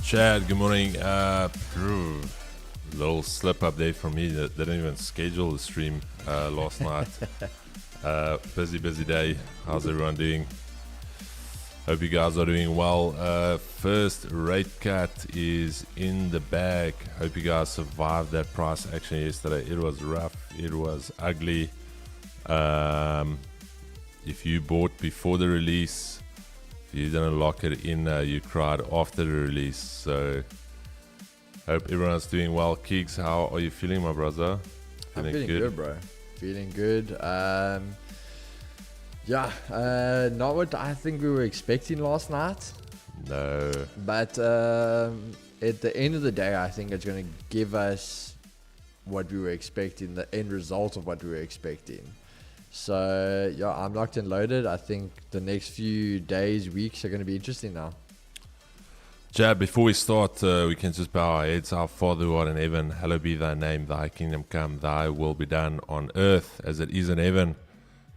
Chad, good morning. Little slip up there from me. They didn't even schedule the stream last night. Busy day. How's everyone doing? Hope you guys are doing well. First rate cut is in the bag. Hope you guys survived that price action yesterday. It was rough. It was ugly. If you bought before the release, if you didn't lock it in, you cried after the release. So hope everyone's doing well. Keeks, how are you feeling, my brother? I'm feeling good, bro. Feeling good. Not what I think we were expecting last night. No. But at the end of the day, I think it's going to give us what we were expecting, the end result of what we were expecting. So, yeah, I'm locked and loaded. I think the next few days, weeks are going to be interesting now. Chad, before we start, we can just bow our heads. Our Father who art in heaven, hallowed be thy name. Thy kingdom come, thy will be done on earth as it is in heaven.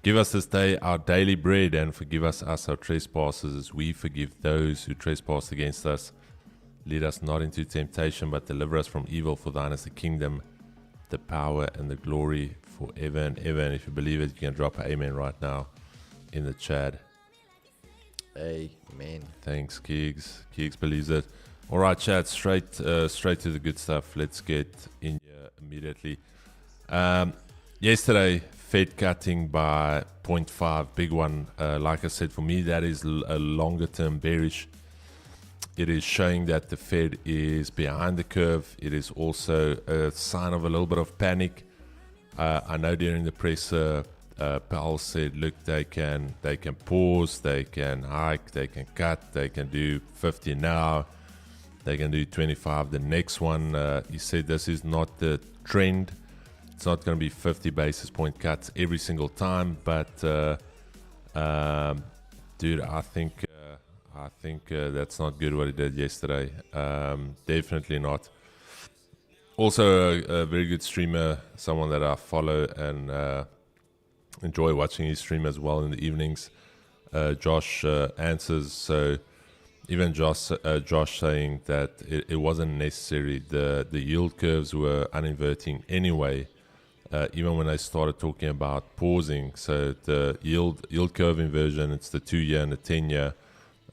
Give us this day our daily bread, and forgive us our trespasses as we forgive those who trespass against us. Lead us not into temptation, but deliver us from evil. For thine is the kingdom, the power, and the glory forever and ever. And if you believe it, you can drop an amen right now in the chat. Amen. Thanks, Keegs. Keegs believes it. All right, chat. Straight to the good stuff. Let's get in here immediately. Yesterday, Fed cutting by 0.5, big one. Like I said, for me, that is a longer-term bearish. It is showing that the Fed is behind the curve. It is also a sign of a little bit of panic. I know during the press, Powell said, look, they can pause, they can hike, they can cut, they can do 50 now, they can do 25 the next one. He said this is not the trend. It's not going to be 50 basis point cuts every single time, but dude, I think that's not good what he did yesterday. Definitely not. Also, a very good streamer, someone that I follow and enjoy watching his stream as well in the evenings. Josh answers. So even Josh saying that it wasn't necessary. The yield curves were uninverting anyway. Even when I started talking about pausing, so the yield curve inversion, it's the 2-year and the 10-year.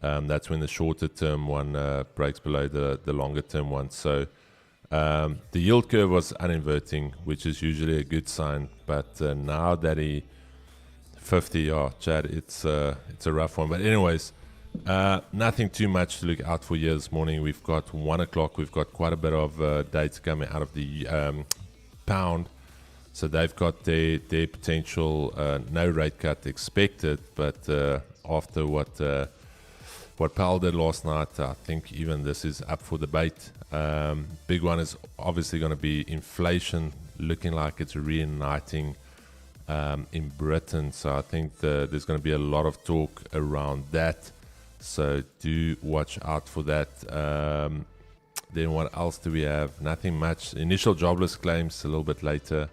That's when the shorter term one breaks below the longer term one. So the yield curve was uninverting, which is usually a good sign. But now that he 50, Chad, it's a rough one. But anyways, nothing too much to look out for here this morning. We've got 1 o'clock. We've got quite a bit of data coming out of the pound. So they've got their potential no rate cut expected, but after what Powell did last night, I think even this is up for debate. Big one is obviously going to be inflation, looking like it's reigniting in Britain. So I think there's going to be a lot of talk around that. So do watch out for that. Then what else do we have? Nothing much. Initial jobless claims a little bit later.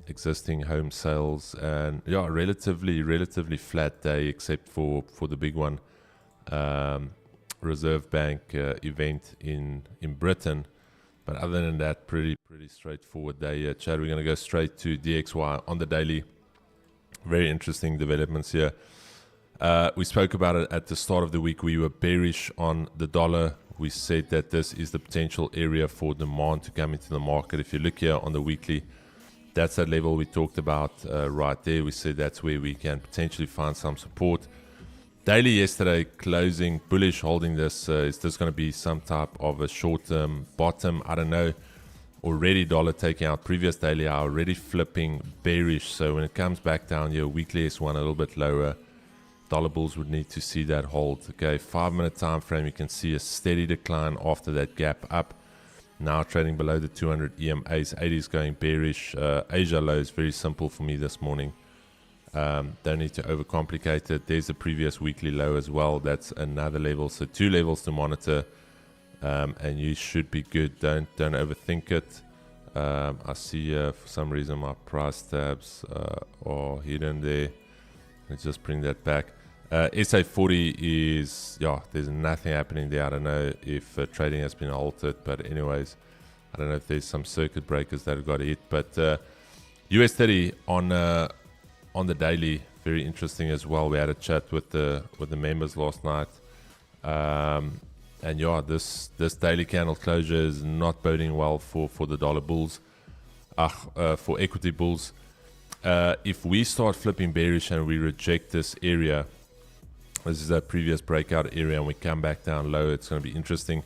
Existing home sales, and relatively flat day except for the big one, Reserve Bank event in Britain. But other than that, pretty straightforward day. Chad, we're going to go straight to DXY on the daily. Very interesting developments here. We spoke about it at the start of the week. We were bearish on the dollar. We said that this is the potential area for demand to come into the market. If you look here on the weekly, that's that level we talked about right there. We said that's where we can potentially find some support. Daily yesterday closing bullish, holding this. Is this going to be some type of a short-term bottom? I don't know. Already dollar taking out previous daily hour, already flipping bearish. So when it comes back down here, weekly S1 a little bit lower. Dollar bulls would need to see that hold. Okay, 5-minute time frame, you can see a steady decline after that gap up. Now trading below the 200 EMAs, 80s going bearish. Asia low is very simple for me this morning. Don't need to overcomplicate it. There's the previous weekly low as well. That's another level. So 2 levels to monitor, and you should be good. Don't overthink it. I see for some reason my price tabs are hidden there. Let's just bring that back. SA40 is, yeah, there's nothing happening there. I don't know if trading has been altered, but anyways, I don't know if there's some circuit breakers that have got hit. But US30 on the daily, very interesting as well. We had a chat with the members last night, and yeah, this daily candle closure is not boding well for the dollar bulls, for equity bulls. If we start flipping bearish and we reject this area, this is a previous breakout area, and we come back down low, it's going to be interesting.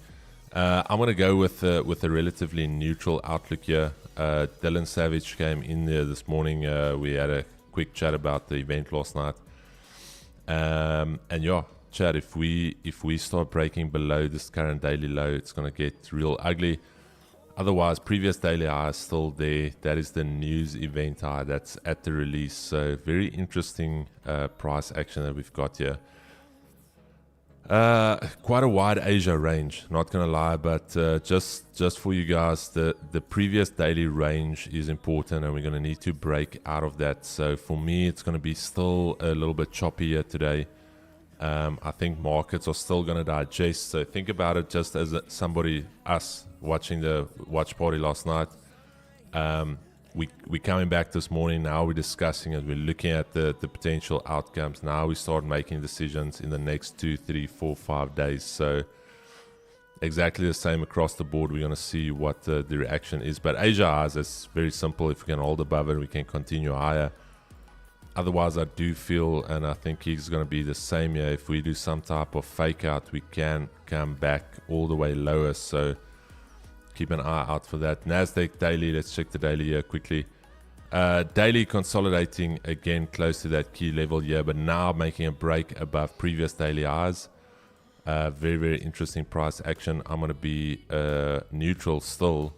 I'm going to go with a relatively neutral outlook here. Dylan Savage came in there this morning. We had a quick chat about the event last night. And yeah, chat, if we start breaking below this current daily low, it's going to get real ugly. Otherwise, previous daily high is still there. That is the news event high that's at the release. So very interesting price action that we've got here. Quite a wide Asia range, not gonna lie, but just for you guys, the previous daily range is important, and we're gonna need to break out of that. So for me, it's gonna be still a little bit choppy here today. I think markets are still gonna digest. So think about it just as us watching the watch party last night. We're coming back this morning. Now we're discussing it. We're looking at the potential outcomes. Now we start making decisions in the next 2, 3, 4, 5 days. So exactly the same across the board. We're going to see what the reaction is. But Asia highs, it's very simple. If we can hold above it, we can continue higher. Otherwise, I do feel, and I think it's going to be the same here. If we do some type of fake out, we can come back all the way lower. So keep an eye out for that. Nasdaq daily, let's check the daily here quickly. Daily consolidating again close to that key level here, but now making a break above previous daily highs. Very, very interesting price action. I'm going to be neutral still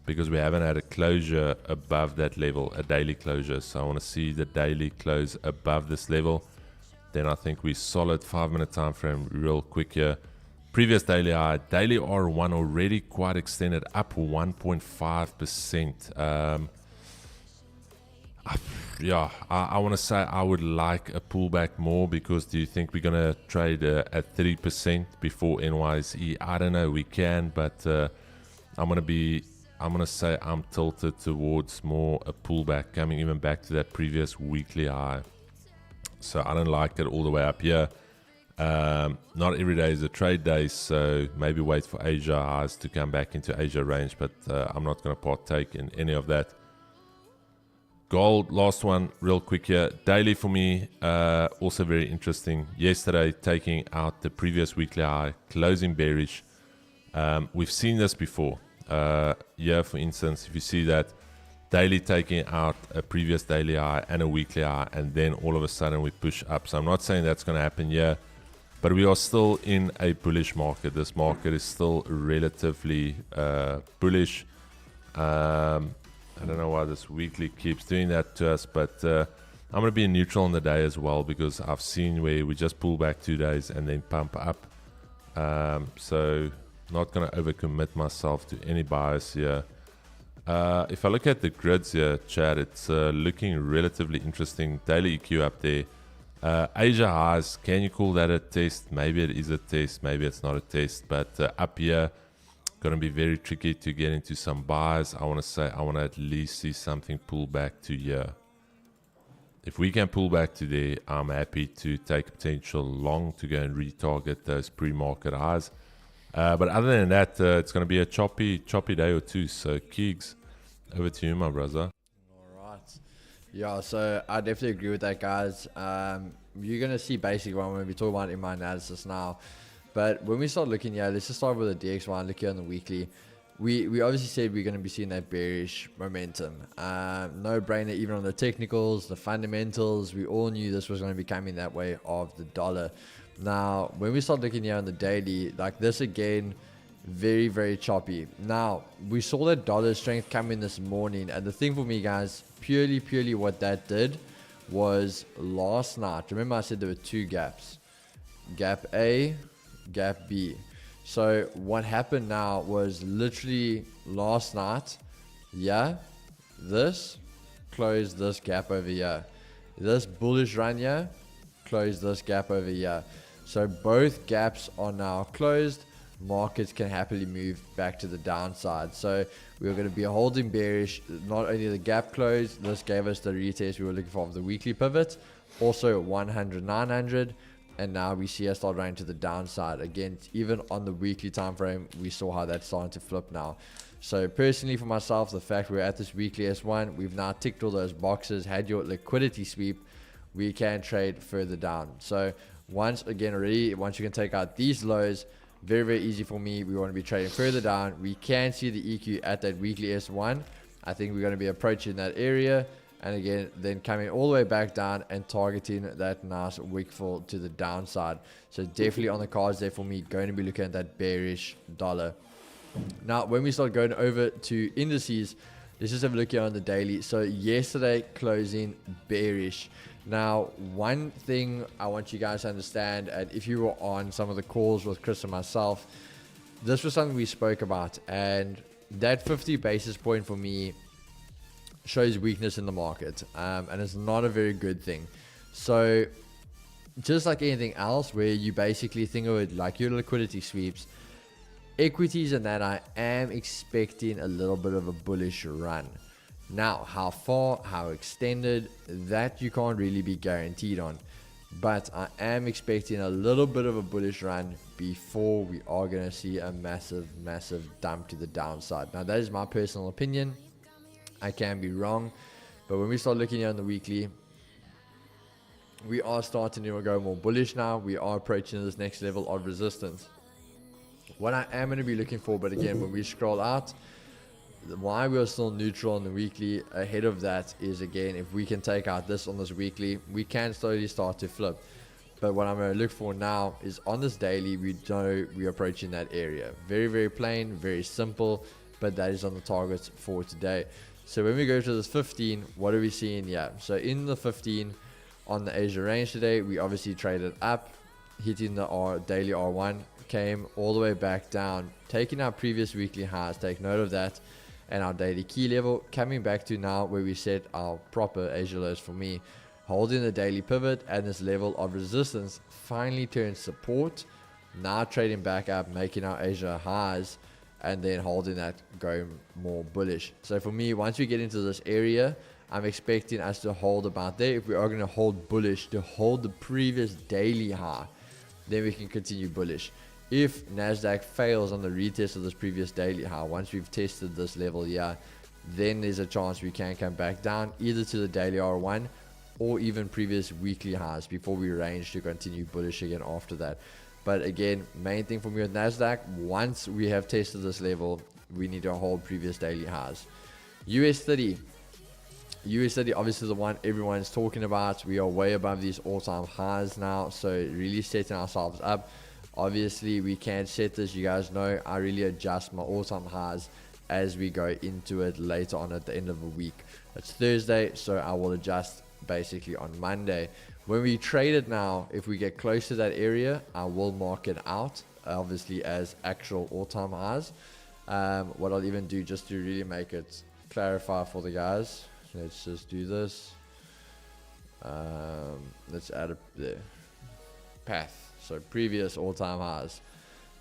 because we haven't had a closure above that level, a daily closure. So I want to see the daily close above this level. Then I think we solid 5-minute time frame real quick here. Previous daily high, daily R1 already quite extended, up 1.5%. I want to say I would like a pullback more, because do you think we're going to trade at 3% before NYSE? I don't know, we can, but I'm going to say I'm tilted towards more a pullback, coming even back to that previous weekly high. So I don't like it all the way up here. Not every day is a trade day, so maybe wait for Asia highs to come back into Asia range, but I'm not going to partake in any of that. Gold, last one, real quick here. Daily for me, also very interesting. Yesterday, taking out the previous weekly high, closing bearish. We've seen this before. Here, for instance, if you see that, daily taking out a previous daily high and a weekly high, and then all of a sudden we push up. So I'm not saying that's going to happen here, but we are still in a bullish market. This market is still relatively bullish. I don't know why this weekly keeps doing that to us, but I'm going to be neutral on the day as well, because I've seen where we just pull back 2 days and then pump up. So not going to overcommit myself to any bias here. If I look at the grids here, Chad, it's looking relatively interesting. Daily EQ up there. Asia highs, can you call that a test? Maybe it is a test, maybe it's not a test, but up here, going to be very tricky to get into some buys. I want to at least see something pull back to here. If we can pull back to there, I'm happy to take a potential long to go and retarget those pre-market highs. But other than that, it's going to be a choppy day or two. So Keegs, over to you, my brother. Yeah, so I definitely agree with that, guys. You're going to see basically what I'm going to be talking about in my analysis now. But when we start looking here, let's just start with the DXY and look here on the weekly. We obviously said we're going to be seeing that bearish momentum. No brainer, even on the technicals, the fundamentals. We all knew this was going to be coming that way of the dollar. Now, when we start looking here on the daily, like this again, very, very choppy. Now, we saw that dollar strength come in this morning. And the thing for me, guys, purely what that did was last night. Remember I said there were two gaps. Gap A, gap B. So what happened now was literally last night, this closed this gap over here. This bullish run here closed this gap over here. So both gaps are now closed. Markets can happily move back to the downside. So we're going to be holding bearish. Not only the gap closed, this gave us the retest we were looking for of the weekly pivot, also 100 900, and now we see us start running to the downside again. Even on the weekly time frame, we saw how that's starting to flip now. So personally for myself, the fact we're at this weekly S1, we've now ticked all those boxes, had your liquidity sweep, we can trade further down. So once you can take out these lows, very, very easy for me. We want to be trading further down. We can see the EQ at that weekly S1. I think we're going to be approaching that area. And again, then coming all the way back down and targeting that nice wick fall to the downside. So definitely on the cards there for me, going to be looking at that bearish dollar. Now, when we start going over to indices, let's just have a look here on the daily. So yesterday closing bearish. Now, one thing I want you guys to understand, and if you were on some of the calls with Chris and myself, this was something we spoke about, and that 50 basis point for me shows weakness in the market, and it's not a very good thing. So just like anything else where you basically think of it like your liquidity sweeps, equities and that, I am expecting a little bit of a bullish run. Now, how far, how extended, that you can't really be guaranteed on. But I am expecting a little bit of a bullish run before we are going to see a massive, massive dump to the downside. Now, that is my personal opinion. I can be wrong. But when we start looking here on the weekly, we are starting to go more bullish now. We are approaching this next level of resistance. What I am going to be looking for, but again, when we scroll out, why we're still neutral on the weekly ahead of that is, again, if we can take out this on this weekly, we can slowly start to flip. But what I'm going to look for now is on this daily, we know we're approaching that area. Very, very plain, very simple, but that is on the targets for today. So when we go to this 15, what are we seeing here? So in the 15 on the Asia range today, we obviously traded up, hitting the daily R1, came all the way back down, taking our previous weekly highs, take note of that, and our daily key level, coming back to now where we set our proper Asia lows for me, holding the daily pivot and this level of resistance, finally turned support, now trading back up, making our Asia highs, and then holding that, going more bullish. So for me, once we get into this area, I'm expecting us to hold about there. If we are going to hold bullish, to hold the previous daily high, then we can continue bullish. If NASDAQ fails on the retest of this previous daily high, once we've tested this level here, then there's a chance we can come back down either to the daily R1 or even previous weekly highs before we range to continue bullish again after that. But again, main thing for me with NASDAQ, once we have tested this level, we need to hold previous daily highs. US 30 obviously the one everyone's talking about. We are way above these all-time highs now, so really setting ourselves up. Obviously, we can't set this. You guys know I really adjust my all-time highs as we go into it later on at the end of the week. It's Thursday, so I will adjust basically on Monday. When we trade it now, if we get close to that area, I will mark it out, obviously, as actual all-time highs. What I'll even do just to really make it clarify for the guys, let's just do this. Let's add the path. So previous all-time highs,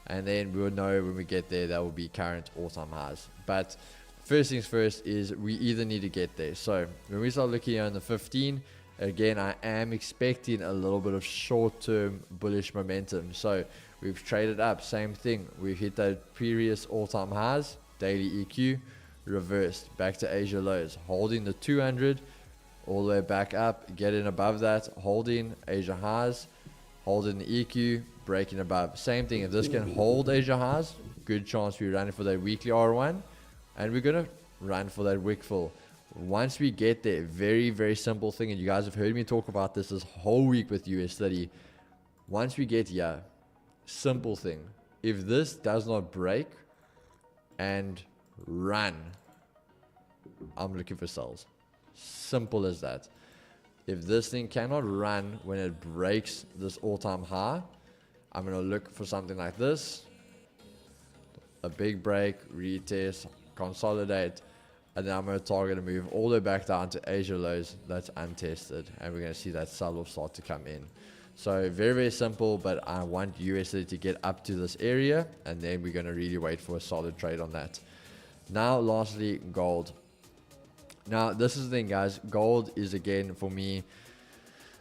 and then we'll know when we get there that will be current all-time highs. But first things first is we either need to get there. So when we start looking on the 15, again, I am expecting a little bit of short-term bullish momentum. So we've traded up, same thing. We've hit that previous all-time highs, daily EQ, reversed back to Asia lows, holding the 200 all the way back up, getting above that, holding Asia highs, holding the EQ, breaking above. Same thing, if this can hold Asia highs, good chance we're running for that weekly R1, and we're going to run for that wick fill. Once we get there, very, very simple thing, and you guys have heard me talk about this whole week with US 30. Once we get here, simple thing. If this does not break and run, I'm looking for sells. Simple as that. If this thing cannot run when it breaks this all-time high, I'm going to look for something like this. A big break, retest, consolidate, and then I'm going to target a move all the way back down to Asia lows that's untested. And we're going to see that sell-off start to come in. So very, very simple, but I want USD to get up to this area, and then we're going to really wait for a solid trade on that. Now, lastly, gold. Now, this is the thing, guys. Gold is, again, for me,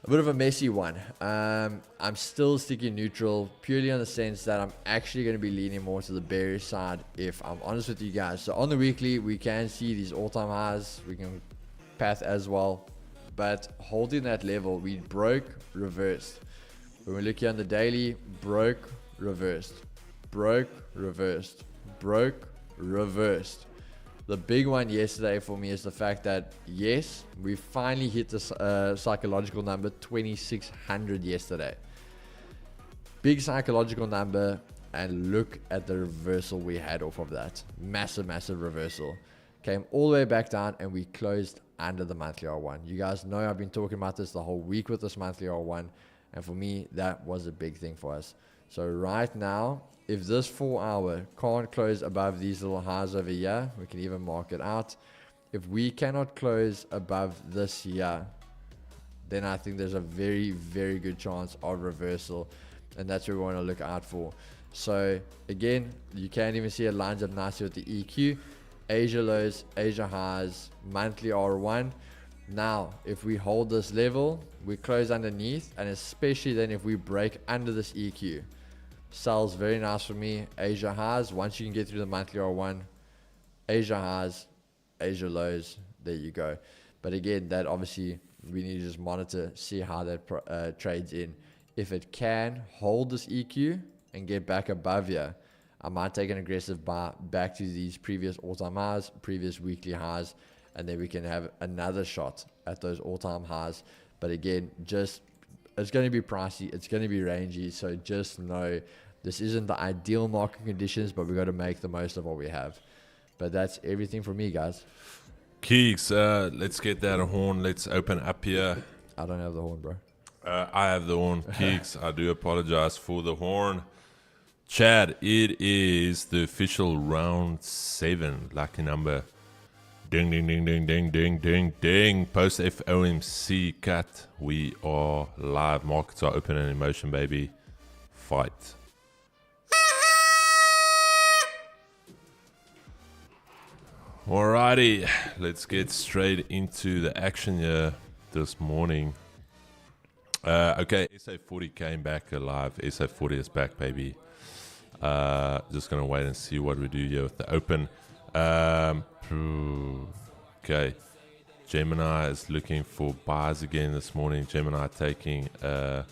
a bit of a messy one. I'm still sticking neutral, purely in the sense that I'm actually going to be leaning more to the bearish side, if I'm honest with you guys. So on the weekly, we can see these all-time highs. We can path as well. But holding that level, we broke, reversed. When we look here on the daily, broke, reversed, broke, reversed, broke, reversed. The big one yesterday for me is the fact that, yes, we finally hit the psychological number 2600 yesterday. Big psychological number, and look at the reversal we had off of that. Massive, massive reversal. Came all the way back down, and we closed under the monthly R1. You guys know I've been talking about this the whole week with this monthly R1. And for me, that was a big thing for us. So right now, if this 4 hour can't close above these little highs over here, we can even mark it out. If we cannot close above this here, then I think there's a very, very good chance of reversal. And that's what we want to look out for. So again, you can't even see it lines up nicely with the EQ. Asia lows, Asia highs, monthly R1. Now, if we hold this level, we close underneath, and especially then if we break under this EQ, sells very nice for me. Asia highs, once you can get through the monthly R1, Asia highs, Asia lows, there you go. But again, that obviously we need to just monitor, see how that trades in. If it can hold this EQ and get back above here, I might take an aggressive buy back to these previous all-time highs, previous weekly highs, and then we can have another shot at those all-time highs. But again, just it's going to be pricey, it's going to be rangy, so just know this isn't the ideal market conditions, but we got to make the most of what we have. But that's everything from me, guys. Keeks, let's get that horn. Let's open up here. I don't have the horn, bro. I have the horn. Keeks, I do apologize for the horn. Chad, it is the official round 7 lucky number. Ding, ding, ding, ding, ding, ding, ding, ding. Post FOMC cut. We are live. Markets are open and in motion, baby. Fight. Alrighty. Let's get straight into the action here this morning. Okay, SA40 came back alive. SA40 is back, baby. Just going to wait and see what we do here with the open. Okay, Gemini is looking for buys again this morning. Gemini taking, I'm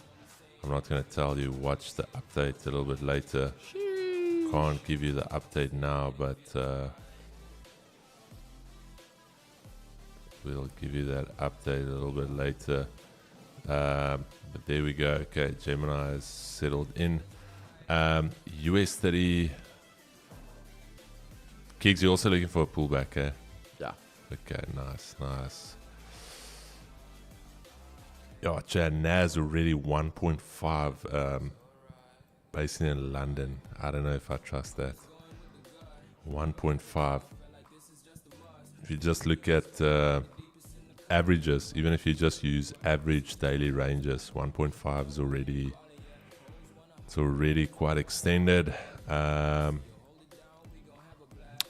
not going to tell you, watch the update a little bit later. Can't give you the update now, but we'll give you that update a little bit later. But there we go. Okay, Gemini is settled in. US 30. Kiggs, you're also looking for a pullback, eh? Yeah. Okay, nice, nice. Yeah, Chad, NAS already 1.5, based in London. I don't know if I trust that. 1.5. If you just look at averages, even if you just use average daily ranges, 1.5 is already, it's already quite extended.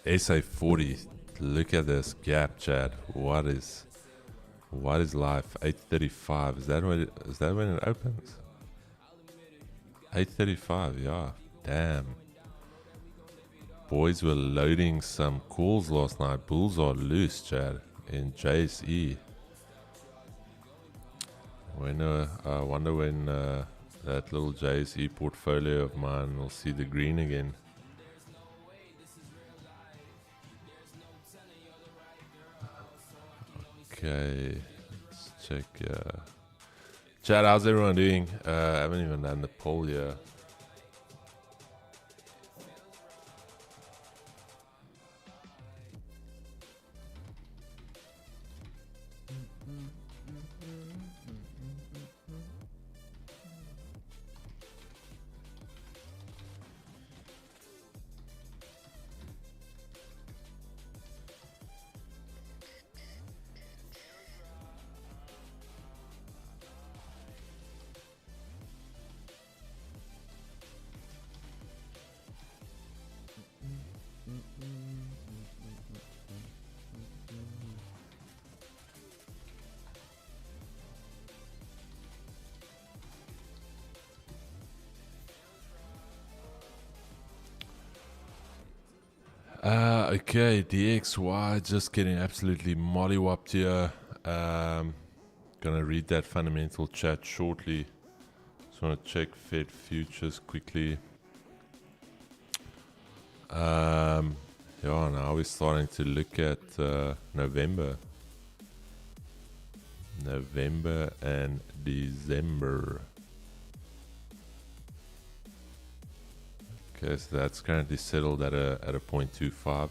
SA40, look at this gap, Chad. What is life? 835. Is that when it opens? 835. Yeah. Damn. Boys were loading some calls last night. Bulls are loose, Chad, in JSE. I wonder when that little JSE portfolio of mine will see the green again. Okay, let's check. Chad, how's everyone doing? I haven't even done the poll yet. Okay, DXY just getting absolutely mollywopped here. Gonna read that fundamental chat shortly. Just want to check Fed futures quickly. Yeah, now we're starting to look at November and December. Okay, so that's currently settled at a 0.25.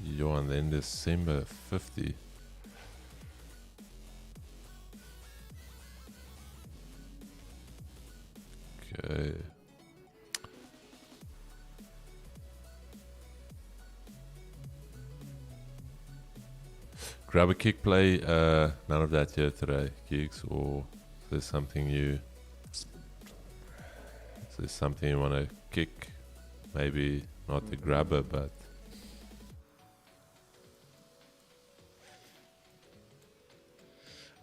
Yo, and then December 50. Okay. Grab a kick play. None of that here today, gigs. Or is there something you want to kick? Maybe not the grabber, but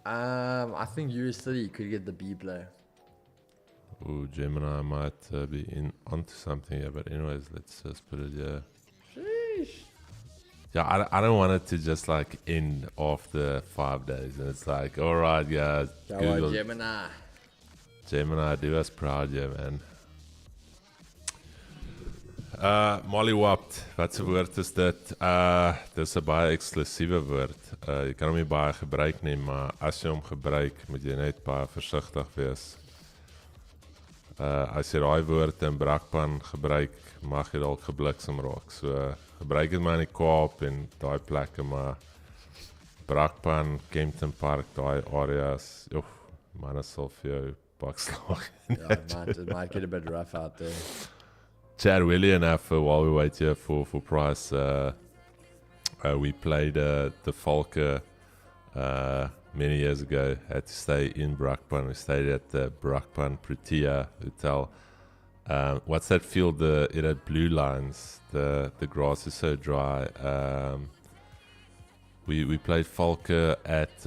I think US30 could get the B play. ooh, Gemini might be in onto something here. But anyways, let's just put it here. Sheesh. Yeah, I don't want it to just like end after 5 days, and it's like, all right, guys, Go Google, on, Gemini. Gemini, do us proud, yeah, man. Mollywopped, wat se woord is dit? Dis 'n baie eksklusiewe woord. Jy kan hom nie baie gebruik nie, maar as jy hom gebruik, moet jy net baie versigtig wees. As jy daai woord in brakpan gebruik, mag jy dalk gebliksem raak. So gebruik dit maar in die Kaap en daai plekke, maar Brakpan, Kempton Park, daai areas, joh, manne sal vir jou bakslag. Yeah, it might get a bit rough out there. Chad Willie and Alpha, while we wait here for price, we played the Falke many years ago. Had to stay in Brakpan. We stayed at the Brakpan Protea Hotel. What's that field? It had blue lines. The grass is so dry. We played Falke at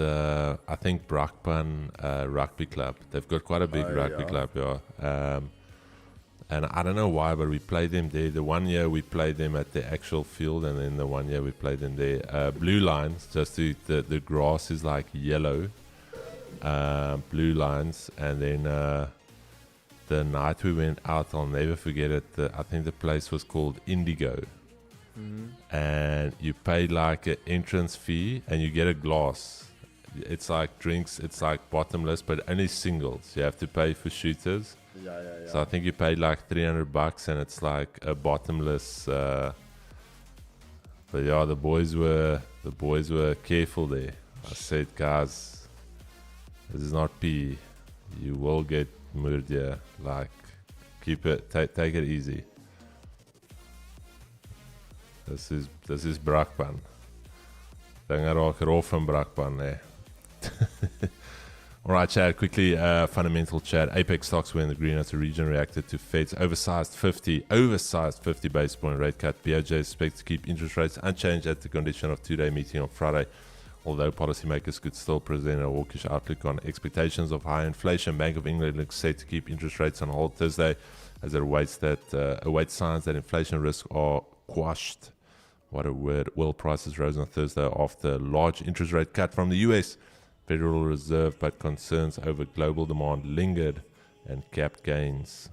I think Brakpan Rugby Club. They've got quite a big rugby club, yeah. And I don't know why, but we played them there. The 1 year we played them at the actual field, and then the 1 year we played them there. Blue lines, just the grass is like yellow. Blue lines, and then the night we went out, I'll never forget it. I think the place was called Indigo. And you pay like an entrance fee, and you get a glass. It's like drinks, it's like bottomless, but only singles. You have to pay for shooters. Yeah. So I think you paid like $300, and it's like a bottomless. But yeah, the boys were careful there. I said, guys, this is not pee. You will get murdered here. Like, keep it, take it easy. This is Brakpan. Dinge raak rof van Brakpan, nee. All right, Chad, quickly, fundamental chat. Apex stocks were in the green as the region reacted to Fed's oversized 50 basis point rate cut. BOJ expects to keep interest rates unchanged at the condition of two-day meeting on Friday. Although policymakers could still present a hawkish outlook on expectations of high inflation, Bank of England looks set to keep interest rates on hold Thursday as it awaits signs that inflation risks are quashed. What a word. Oil prices rose on Thursday after a large interest rate cut from the US Federal Reserve, but concerns over global demand lingered and capped gains.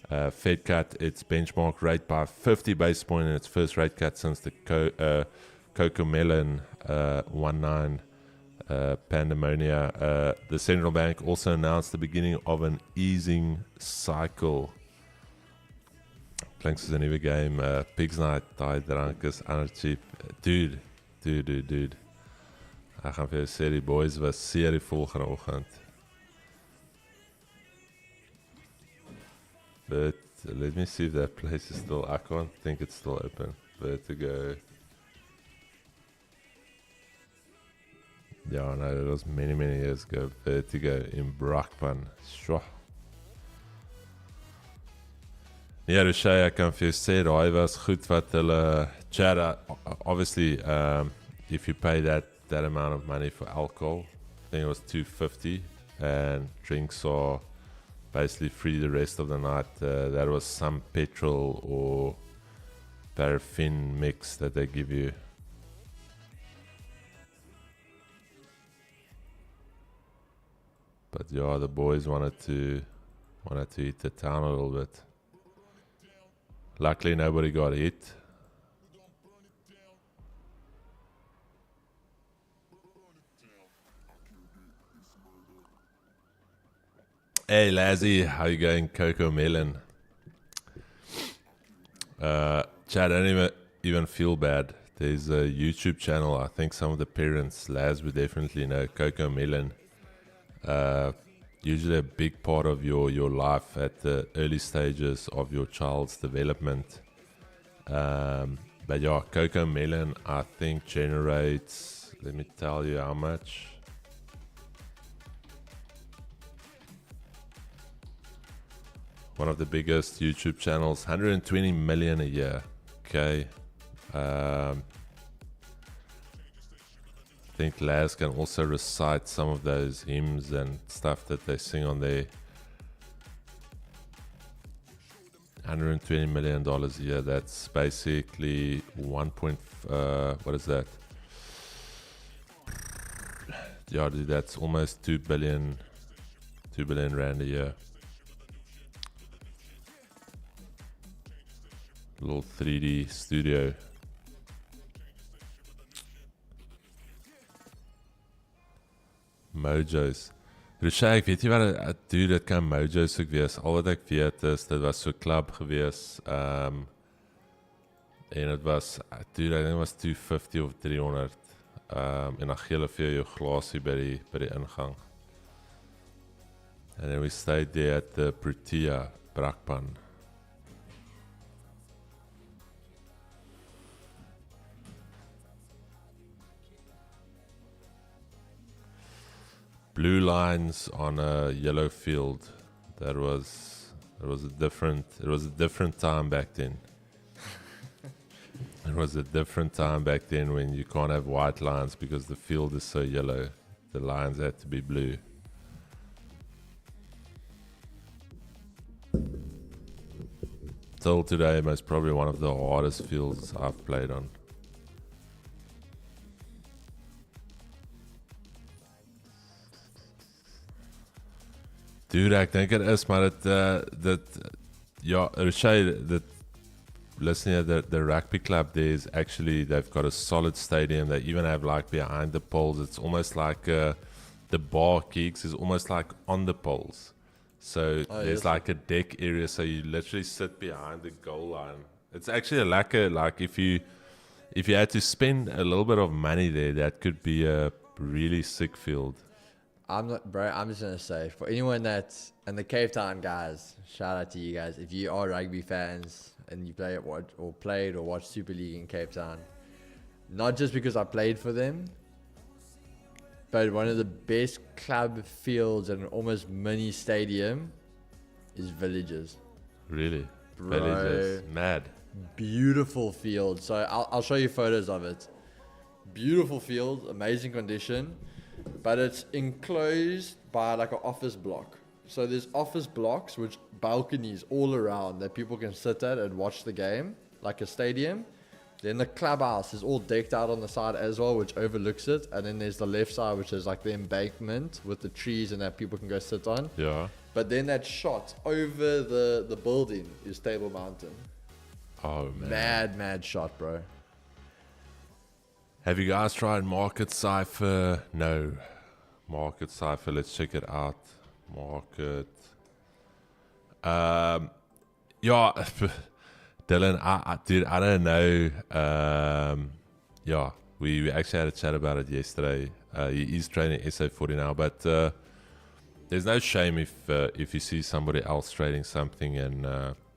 Fed cut its benchmark rate by 50 basis points in its first rate cut since the Cocomelon 19 pandemonia. The central bank also announced the beginning of an easing cycle. Klinkt soos 'n nuwe game. Pigs Night, daai drank is ander cheap. Dude. Ek gaan vir jou sê, die boys was seer die volgende oggend. But let me see if that place is still, I can't think it's still open. Vertigo. Yeah, no, it was many years ago. Vertigo in Brakpan. Sure. Ja, Rochelle, ek kan vir jou sê, daai was goed wat hulle, Chad, obviously, if you pay that that amount of money for alcohol. I think it was $250, and drinks are basically free the rest of the night. That was some petrol or paraffin mix that they give you. But yeah, the boys wanted to hit the town a little bit. Luckily, nobody got hit. Hey Lazzy, how you going? Coco Melon. Chad, I don't even feel bad. There's a YouTube channel. I think some of the parents, Laz, would definitely know. Coco Melon. Usually a big part of your life at the early stages of your child's development. But yeah, Coco Melon, I think, generates, let me tell you how much. One of the biggest YouTube channels, 120 million a year. Okay. I think Laz can also recite some of those hymns and stuff that they sing on there. $120 million a year. That's basically what is that? Yeah, dude, that's almost 2 billion rand a year. Little 3D studio. Mojos. Rochelle, ek weet nie wat dude, dit kan Mojos ook wees. Al wat ek weet is, dit was so klub gewees. En het was, dude, I think it was 250 of 300. En dan gee hulle vir jou glasie by die ingang. And then we stayed there at the Protea Brakpan. Blue lines on a yellow field. It was a different time back then. It was a different time back then when you can't have white lines because the field is so yellow. The lines had to be blue. Till today, most probably one of the hardest fields I've played on. Dude, ek dink dit is, maar listen here, the rugby club there is actually, they've got a solid stadium. They even have like behind the poles, it's almost like the bar gigs is almost like on the poles. So there's like a deck area, so you literally sit behind the goal line. It's actually a lekker, like if you had to spend a little bit of money there, that could be a really sick field. I'm just gonna say, for anyone that's, and the Cape Town guys, shout out to you guys. If you are rugby fans and you played or watched Super League in Cape Town, not just because I played for them, but one of the best club fields and almost mini stadium is Villages. Really? Bro, Villages, mad. Beautiful field. So I'll show you photos of it. Beautiful field, amazing condition. But it's enclosed by like an office block. So there's office blocks, which balconies all around that people can sit at and watch the game, like a stadium. Then the clubhouse is all decked out on the side as well, which overlooks it. And then there's the left side, which is like the embankment with the trees and that people can go sit on. Yeah. But then that shot over the building is Table Mountain. Oh, man. Mad shot, bro. Have you guys tried Market Cypher? No. Market Cypher, let's check it out. Market. Yeah, Dylan, dude, I don't know. Yeah, we actually had a chat about it yesterday. He is training SA40 now, but there's no shame if you see somebody else trading something and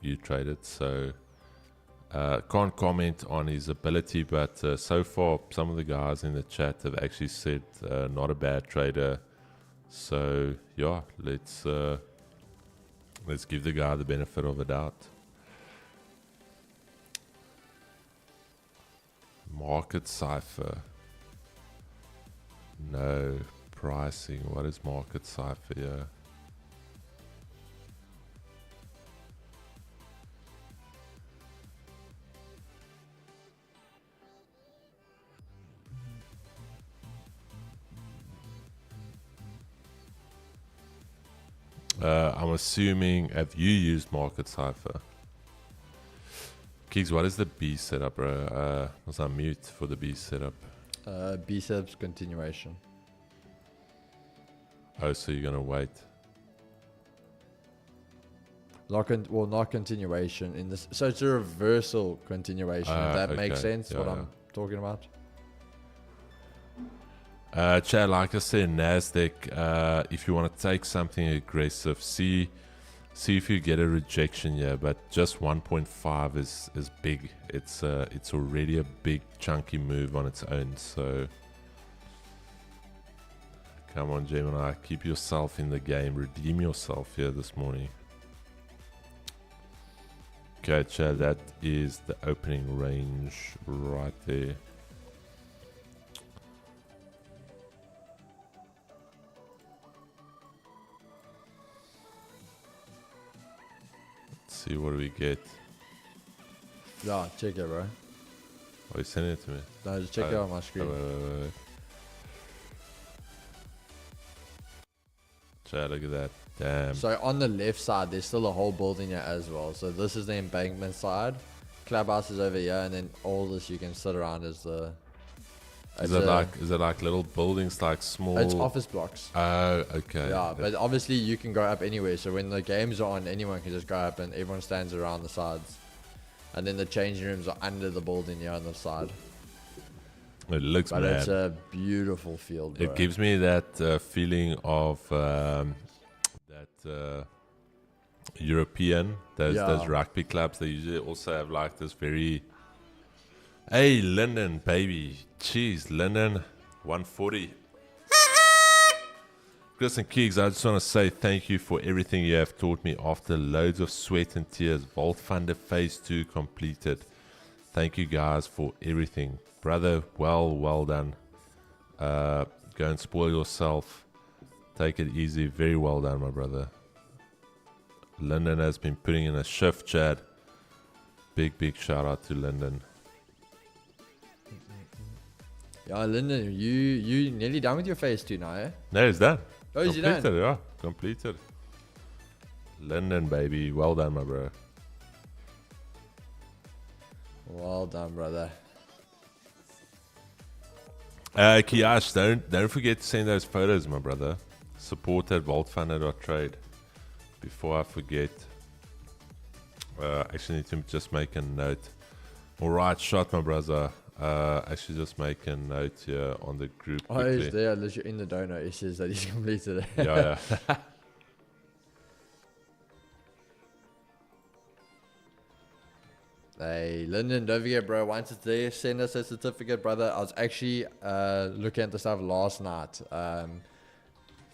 you trade it. So can't comment on his ability, but so far some of the guys in the chat have actually said not a bad trader. So yeah, let's give the guy the benefit of the doubt. Market Cypher. No pricing. What is market cipher here? I'm assuming, have you used market cipher? Keeks, what is the B setup, bro? Was I mute for the B setup? B-subs continuation. Oh, so you're gonna wait. Not continuation in this. So it's a reversal continuation. If that makes Okay. sense. Yeah, What yeah. I'm talking about. Chad, like I said, Nasdaq, if you want to take something aggressive, see if you get a rejection here, but just 1.5 is big. It's already a big chunky move on its own. So come on, Gemini, keep yourself in the game. Redeem yourself here this morning. Okay, Chad, that is the opening range right there. Let's see what do we get. Yeah, check it, bro. Oh, you sending it to me? No, just check it on my screen. Wait. Chad, look at that. Damn. So on the left side, there's still a whole building here as well. So this is the embankment side. Clubhouse is over here, and then all this you can sit around is the. Is it like little buildings, like small? It's office blocks. Oh, okay. Yeah, but obviously you can go up anywhere. So when the games are on, anyone can just go up, and everyone stands around the sides. And then the changing rooms are under the building here on the side. It looks But mad. it's a beautiful field, bro. It gives me that feeling of European, those rugby clubs. They usually also have like this very. Hey, London, baby. Jeez, London, 140. Chris and Keegs, I just want to say thank you for everything you have taught me after loads of sweat and tears. Vault Funder Phase 2 completed. Thank you guys for everything. Brother, well done. Go and spoil yourself. Take it easy. Very well done, my brother. Lyndon has been putting in a shift, Chad. Big shout out to Lyndon. Yeah, Lyndon, you nearly done with your phase 2 now, eh? No, it's done. Oh, is it done? Completed, yeah. Completed. Lyndon, baby. Well done, my bro. Well done, brother. Kiash, don't forget to send those photos, my brother. Support at vaultfunder.trade. Before I forget, actually need to just make a note. Alright, shot, my brother. Actually just make a note here on the group Oh, quickly. he's there. Unless you're in the donor, it says that he's completed it. Yeah. Hey, Lyndon, don't forget, bro. Once it's there, send us a certificate, brother. I was actually looking at the stuff last night.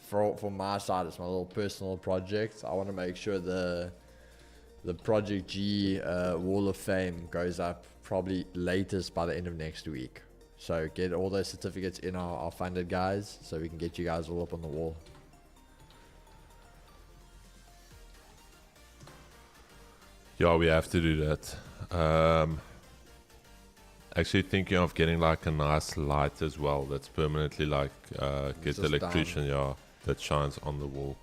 For my side, it's my little personal project. I want to make sure the Project G Wall of Fame goes up probably latest by the end of next week. So get all those certificates in our funded guys, so we can get you guys all up on the wall. Yeah, we have to do that. Actually thinking of getting like a nice light as well that's permanently like get the Just electrician, that shines on the wall.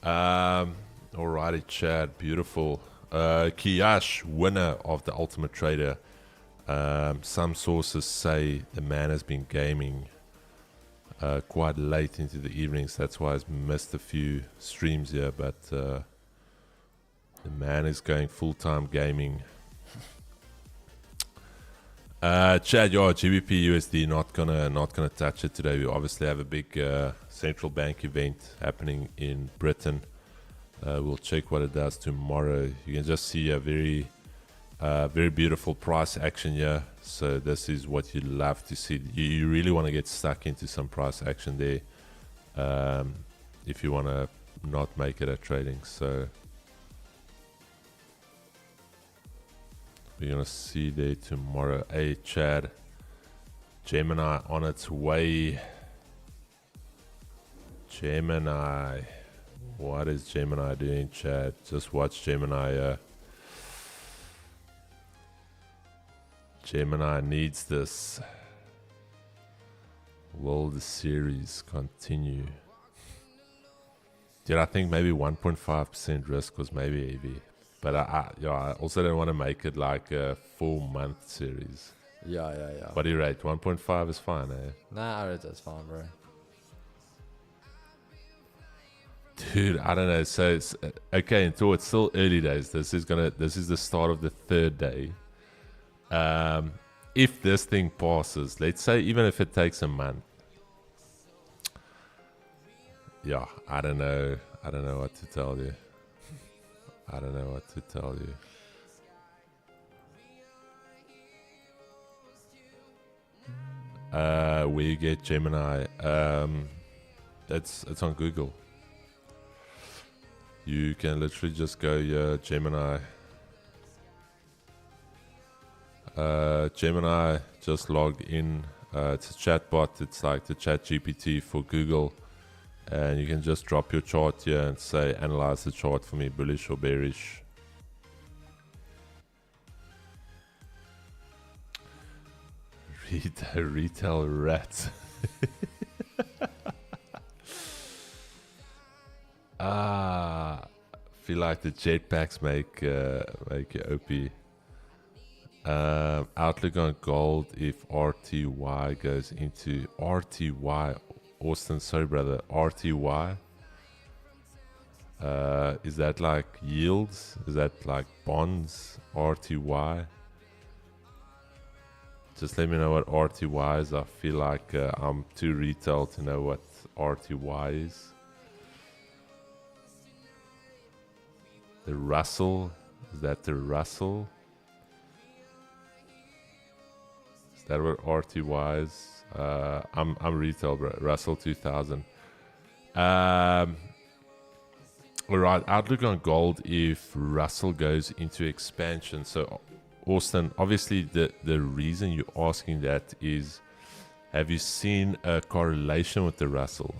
Alrighty, Chad, beautiful. Kiash, winner of the Ultimate Trader. Some sources say the man has been gaming quite late into the evenings. That's why he's missed a few streams here, but the man is going full-time gaming. Chad, GBP USD not gonna touch it today. We obviously have a big central bank event happening in Britain. We'll check what it does tomorrow. You can just see a very beautiful price action here. So this is what you love to see. You really want to get stuck into some price action there if you want to not make it at trading. So we're gonna see there tomorrow. Hey Chad, Gemini on its way. Gemini. What is Gemini doing, chat? Just watch Gemini. Gemini needs this. Will the series continue? Dude, I think maybe 1.5% risk was maybe heavy. But I also don't want to make it like a 4-month series. Yeah. Body rate, 1.5 is fine, eh? Nah, I read that's fine, bro. Dude, I don't know. So it's okay. Until it's still early days. This is the start of the 3rd day. If this thing passes, let's say even if it takes a month. Yeah, I don't know what to tell you. I don't know what to tell you. Where you get Gemini? It's on Google. You can literally just go Gemini. Gemini, just log in. It's a chatbot. It's like the Chat GPT for Google. And you can just drop your chart here and say, analyze the chart for me, bullish or bearish. Retail rats. Feel like the jetpacks make you OP. Outlook on gold if RTY goes into RTY. Austin, sorry brother, RTY. Is that like yields? Is that like bonds? RTY. Just let me know what RTY is. I feel like I'm too retail to know what RTY is. The Russell, is that the Russell? Is that what RTY is? I'm retail, bro. Russell 2000. All right, outlook on gold if Russell goes into expansion. So, Austin, obviously the reason you're asking that is, have you seen a correlation with the Russell?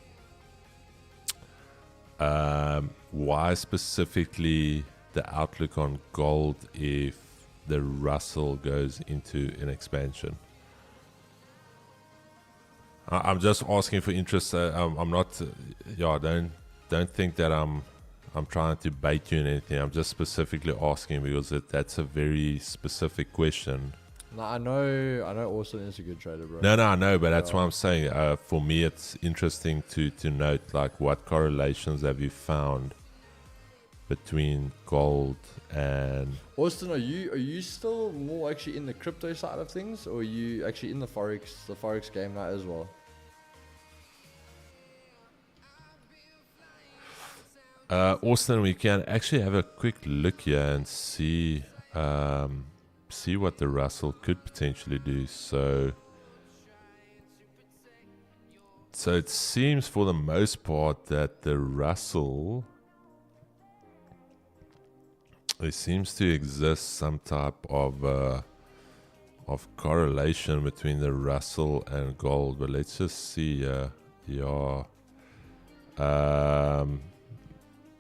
Why specifically the outlook on gold if the Russell goes into an expansion? I'm just asking for interest. I'm not. Don't think that I'm trying to bait you in anything. I'm just specifically asking because that's a very specific question. No, I know. Austin is a good trader, bro. No, I know, but that's what I'm saying. For me, it's interesting to note, like, what correlations have you found between gold and Austin? Are you still more actually in the crypto side of things, or are you actually in the forex game now as well? Austin, we can actually have a quick look here and see what the Russell could potentially do. So it seems for the most part that the Russell, there seems to exist some type of correlation between the Russell and gold. But let's just see.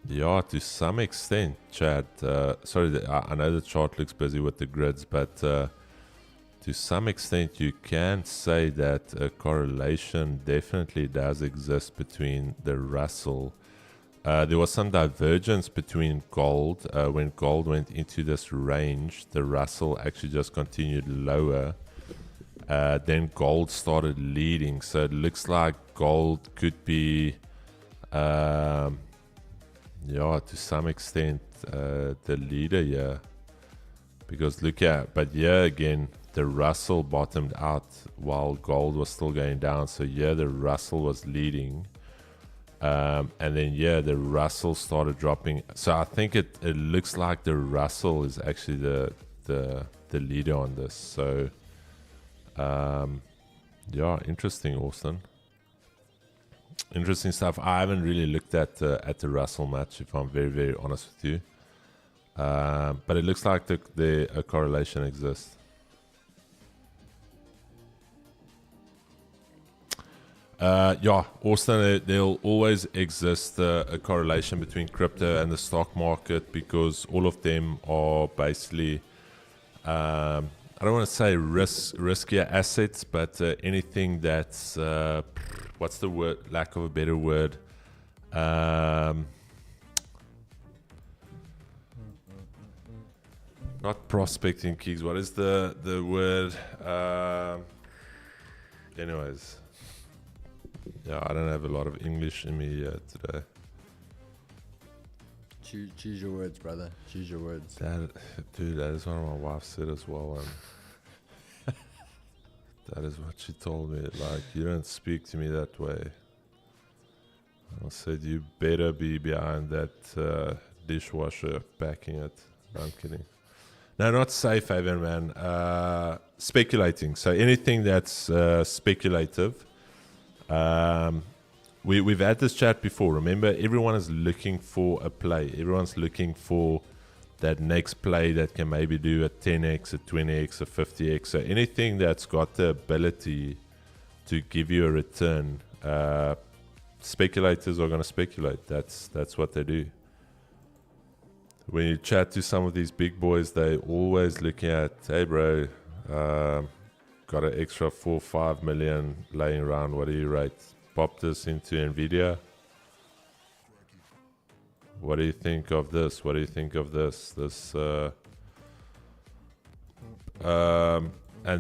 Yeah, to some extent, Chad. Sorry, I know the chart looks busy with the grids, but to some extent, you can say that a correlation definitely does exist between the Russell. There was some divergence between gold. When gold went into this range, the Russell actually just continued lower. Then gold started leading. So it looks like gold could be... yeah, to some extent, the leader here. Because look at, but yeah, again, the Russell bottomed out while gold was still going down. So yeah, the Russell was leading. And then yeah, the Russell started dropping. So I think it looks like the Russell is actually the leader on this. So yeah, interesting, Austin. Interesting stuff. I haven't really looked at the Russell match, if I'm very, very honest with you. But it looks like a correlation exists. Yeah, Austin, there'll always exist a correlation between crypto and the stock market because all of them are basically, I don't want to say riskier assets, but anything that's, what's the word, lack of a better word, not prospecting, Keeks, what is the word? Anyways. Yeah, I don't have a lot of English in me today. Choose your words, brother. Choose your words. That is what my wife said as well. And that is what she told me. Like, you don't speak to me that way. I said, you better be behind that dishwasher packing it. No, I'm kidding. No, not safe haven, man. Speculating. So anything that's speculative. We've had this chat before. Remember, everyone is looking for a play. Everyone's looking for that next play that can maybe do a 10x, a 20x, a 50x. So anything that's got the ability to give you a return, speculators are going to speculate. That's what they do. When you chat to some of these big boys, they always looking at, hey bro, got an extra 4 or 5 million laying around. What do you rate? Pop this into Nvidia. What do you think of this? What do you think of this? And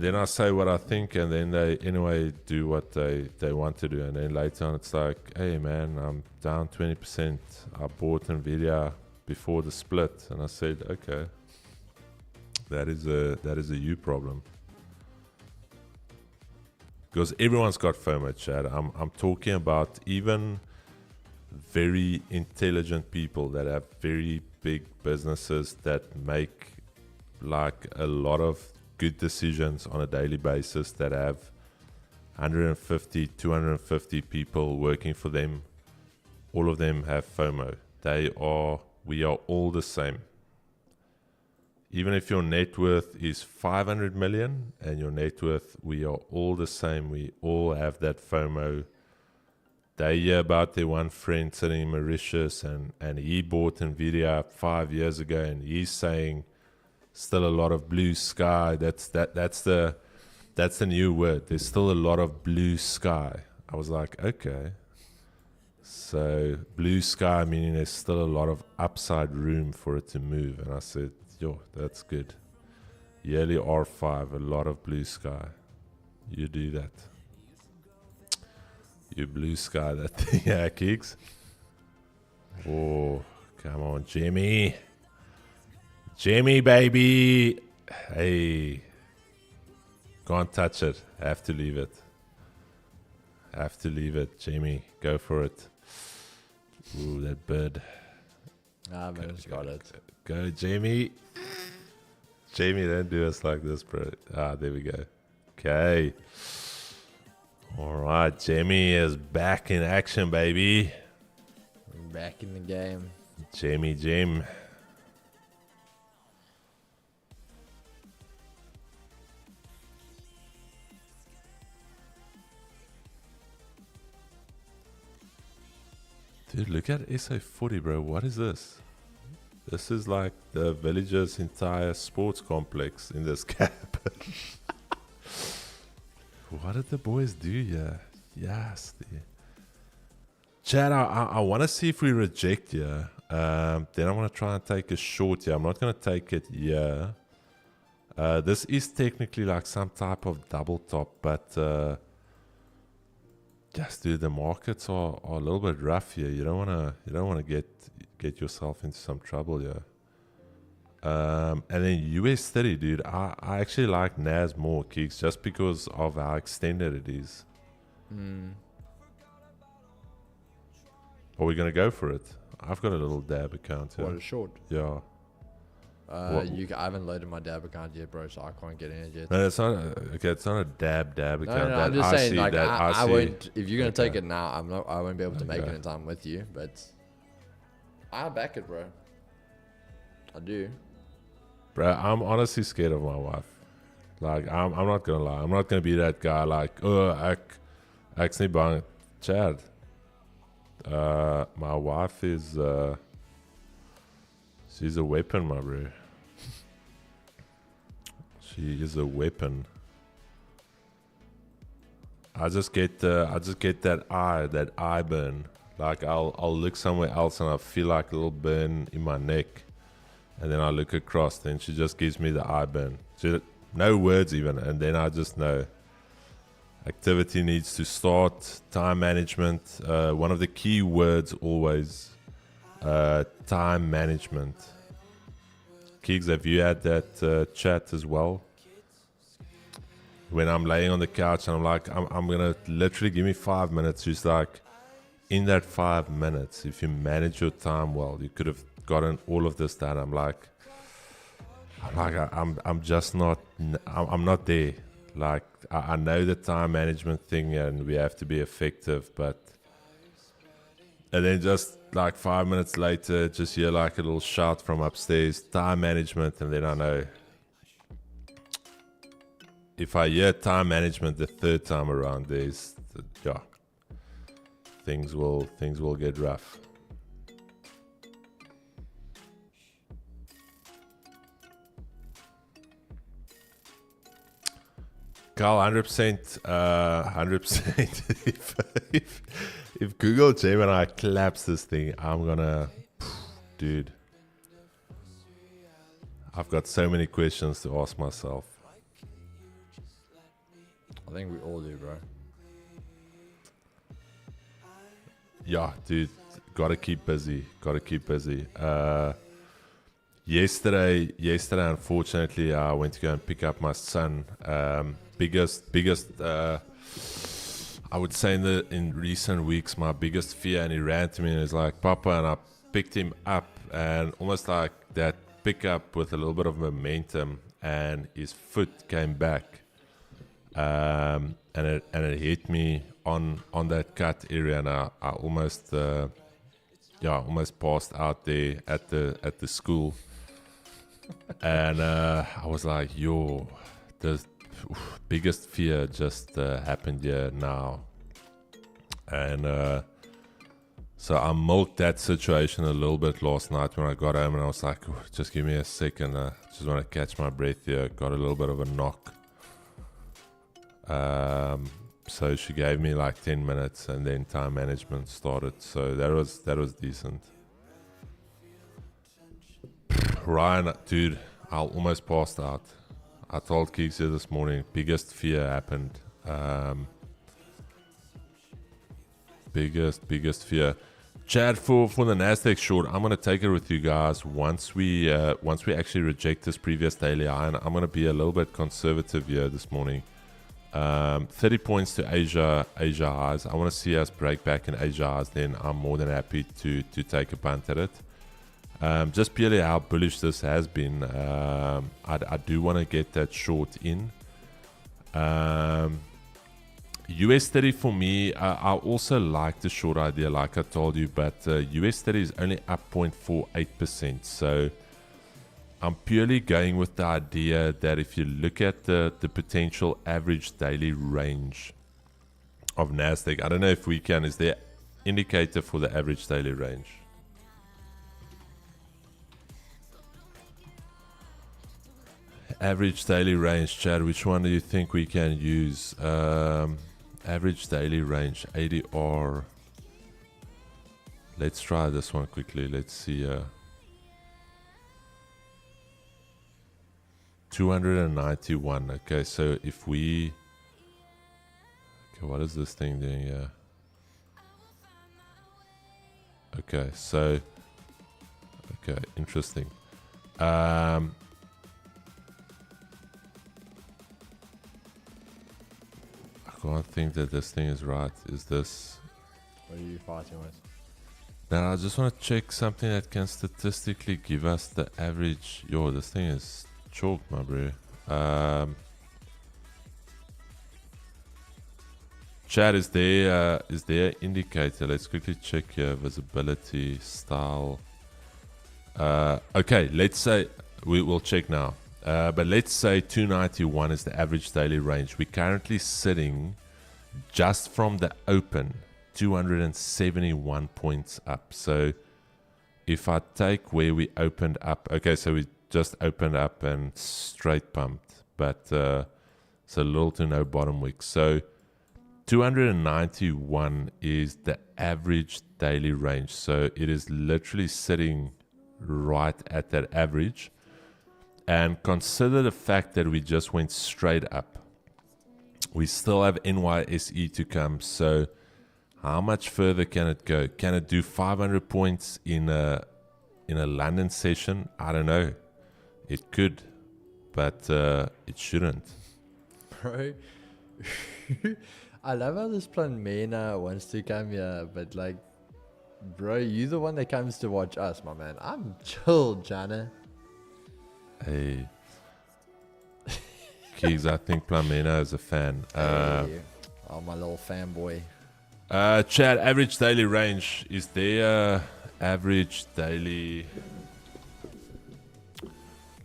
then I say what I think, and then they anyway do what they want to do. And then later on, it's like, hey man, I'm down 20%. I bought Nvidia before the split, and I said, okay, that is a you problem. Because everyone's got FOMO, Chad. I'm talking about even very intelligent people that have very big businesses that make like a lot of good decisions on a daily basis, that have 150, 250 people working for them. All of them have FOMO. We are all the same. Even if your net worth is 500 million and your net worth, we are all the same. We all have that FOMO. They hear about their one friend sitting in Mauritius and he bought Nvidia 5 years ago and he's saying still a lot of blue sky. That's the new word. There's still a lot of blue sky. I was like, okay. So blue sky meaning there's still a lot of upside room for it to move. And I said, yo, that's good. Yearly R5, a lot of blue sky. You do that. You blue sky that thing, yeah, Keeks. Oh, come on, Jimmy. Jimmy, baby. Hey. Can't touch it. Have to leave it. Have to leave it, Jimmy. Go for it. Ooh, that bird. Man's got it. Go, Jamie. Jamie, don't do us like this, bro. There we go. Okay. All right, Jamie is back in action, baby. Back in the game. Jamie Jim. Dude, look at SA40, bro. What is this? This is like the village's entire sports complex in this cap. What did the boys do here? Yes. Chad, I want to see if we reject here. Then I want to try and take a short here. I'm not going to take it here. This is technically like some type of double top, but just dude, the markets are a little bit rough here. You don't want to get yourself into some trouble here. And then US 30, dude. I actually like NAS more, Kicks, just because of how extended it is. Are we gonna go for it? I've got a little dab account here. What, a short? Yeah. I haven't loaded my dab account yet, bro, so I can't get in it yet. No, it's not. Okay, it's not a dab account. No, I'm just saying, like, I see. won't. If you're gonna take it now, I won't be able to make it in time with you. But I back it, bro. I do. Bro, I'm honestly scared of my wife. Like, I'm not gonna lie. I'm not gonna be that guy. Like, ek nie bang Chad. My wife is she's a weapon, my bro. She is a weapon. I just get that eye burn. Like I'll look somewhere else and I feel like a little burn in my neck, and then I look across, then she just gives me the eye burn. No words even, and then I just know activity needs to start. Time management. One of the key words always. Time management. Keegs, have you had that chat as well? When I'm laying on the couch and I'm like, I'm gonna literally give me 5 minutes. Just like, in that 5 minutes, if you manage your time well, you could have gotten all of this done. I'm just not. I'm not there. Like I know the time management thing, and we have to be effective, but and then just like 5 minutes later, just hear like a little shout from upstairs, time management, and then I know. If I hear time management the third time around, things will get rough. Carl, 100%, 100%. If Google Gemini claps this thing, I'm gonna, dude. I've got so many questions to ask myself. I think we all do, bro. Yeah, dude, gotta keep busy. Yesterday, unfortunately, I went to go and pick up my son. Biggest, I would say in recent weeks, my biggest fear, and he ran to me and he's like, Papa, and I picked him up, and almost like that pickup with a little bit of momentum, and his foot came back. And it hit me on that cut area, and I almost almost passed out there at the school. And I was like, yo, the biggest fear just happened here now. And so I milked that situation a little bit last night when I got home, and I was like, just give me a second, I just want to catch my breath here. Got a little bit of a knock. So she gave me like 10 minutes, and then time management started. So that was decent. Ryan, dude, I almost passed out. I told Keeks here this morning, biggest fear happened. Biggest fear. Chad, for the Nasdaq short, I'm gonna take it with you guys once we actually reject this previous daily high, and I'm gonna be a little bit conservative here this morning. 30 points to Asia highs. I want to see us break back in Asia highs. Then I'm more than happy to take a punt at it. Just purely how bullish this has been. I do want to get that short in. US 30 for me, I also like the short idea, like I told you, but US 30 is only up 0.48%. So I'm purely going with the idea that if you look at the potential average daily range of Nasdaq, I don't know if we can, is there indicator for the average daily range? Average daily range, Chad, which one do you think we can use? Average daily range, ADR. Let's try this one quickly. Let's see. 291. Okay, so if we... Okay, what is this thing doing here? Okay, so... Okay, interesting. I can't think that this thing is right. Is this... What are you fighting with? Now I just want to check something that can statistically give us the average. Yo, this thing is chalk, my bro. Chat, is there indicator? Let's quickly check here. Visibility, style. Okay, let's say we will check now. But let's say 291 is the average daily range. We're currently sitting just from the open 271 points up. So if I take where we opened up, okay, so we just opened up and straight pumped, but so little to no bottom wick. So 291 is the average daily range. So it is literally sitting right at that average. And consider the fact that we just went straight up. We still have NYSE to come. So how much further can it go? Can it do 500 points in a London session? I don't know. It could, but it shouldn't. Bro, I love how this Planmena wants to come here, but like, bro, you the one that comes to watch us, my man. I'm chill, Jana. Hey, Keegs, I think Planmena is a fan. Hey, oh, my little fanboy. Chad, average daily range. Is there average daily?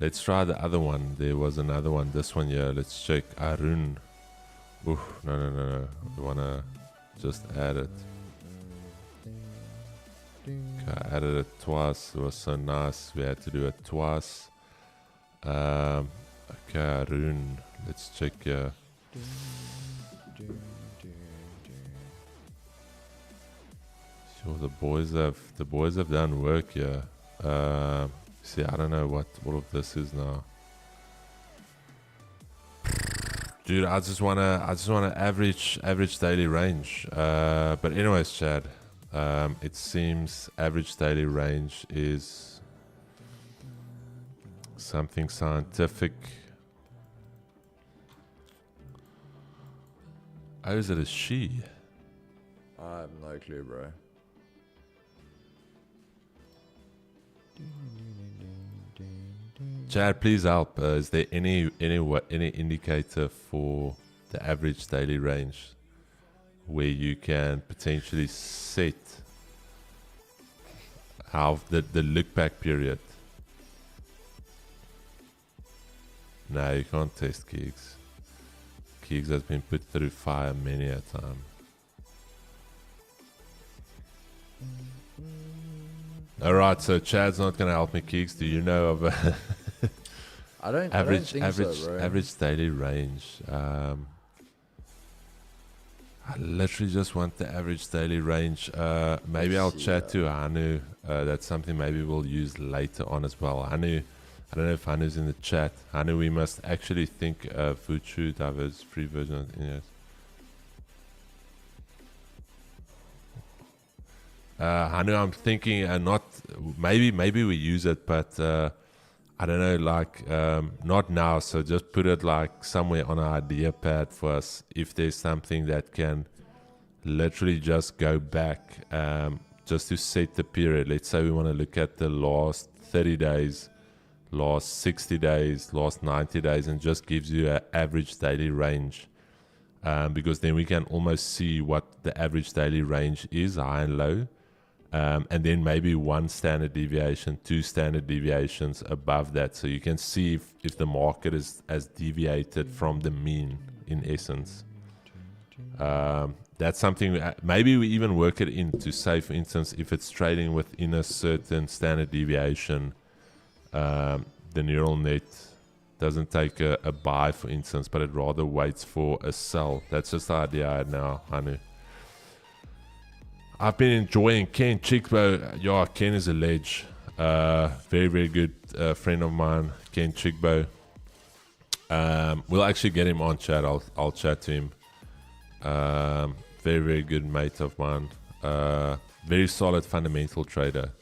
Let's try the other one. There was another one. This one here. Let's check. Arun. Oof, no. We want to just add it. Okay, I added it twice. It was so nice. We had to do it twice. Okay, Arun. Let's check here. Sure, the boys have done work here. See, I don't know what all of this is now. Dude, I just wanna average daily range. But anyways, Chad, it seems average daily range is something scientific. Oh, is it a she? I have no clue, bro. Chad, please help. Is there any indicator for the average daily range where you can potentially set how the look back period? No, you can't test Keegs. Keegs has been put through fire many a time. Alright, so Chad's not gonna help me, Keegs. Do you know of a I don't think so, bro. average daily range? I literally just want the average daily range. Maybe I'll chat to Hanu. That's something maybe we'll use later on as well. Hanu, I don't know if Hanu's in the chat. Hanu, we must actually think of Fuchu diverse free version of Indices. Hanu, I'm thinking not maybe we use it, but I don't know, like not now. So just put it like somewhere on our idea pad for us. If there's something that can literally just go back, just to set the period. Let's say we want to look at the last 30 days, last 60 days, last 90 days, and just gives you an average daily range. Because then we can almost see what the average daily range is, high and low. And then maybe one standard deviation, two standard deviations above that. So you can see if the market has deviated from the mean, in essence. That's something, maybe we even work it in to say, for instance, if it's trading within a certain standard deviation, the neural net doesn't take a buy, for instance, but it rather waits for a sell. That's just the idea I had now, Hanu. I've been enjoying Ken Chigbo. Yeah, Ken is a ledge. Very, very good friend of mine, Ken Chigbo. We'll actually get him on chat. I'll chat to him. Very, very good mate of mine. Very solid fundamental trader.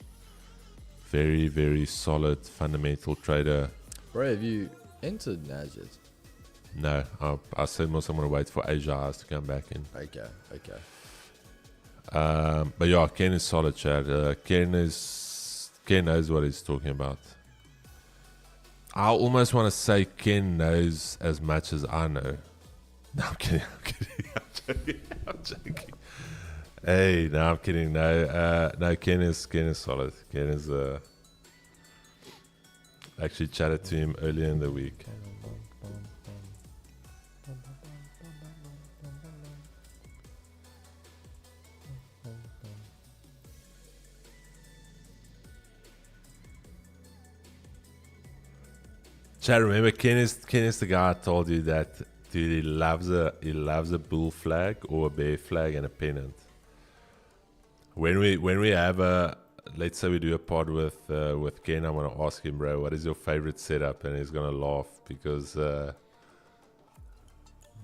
Very, very solid fundamental trader. Bro, have you entered Nasdaq? No, I said most I'm going to wait for Asia Eyes to come back in. Okay. But yeah, Ken is solid, Chad. Ken knows what he's talking about. I almost want to say Ken knows as much as I know. No, I'm kidding. I'm joking. Hey, no, I'm kidding. No, Ken is solid. Ken is actually chatted to him earlier in the week. Chad, remember Ken is the guy I told you that dude he loves a bull flag or a bear flag and a pennant. When we have a, let's say we do a pod with Ken, I'm gonna ask him, bro, what is your favorite setup, and he's gonna laugh because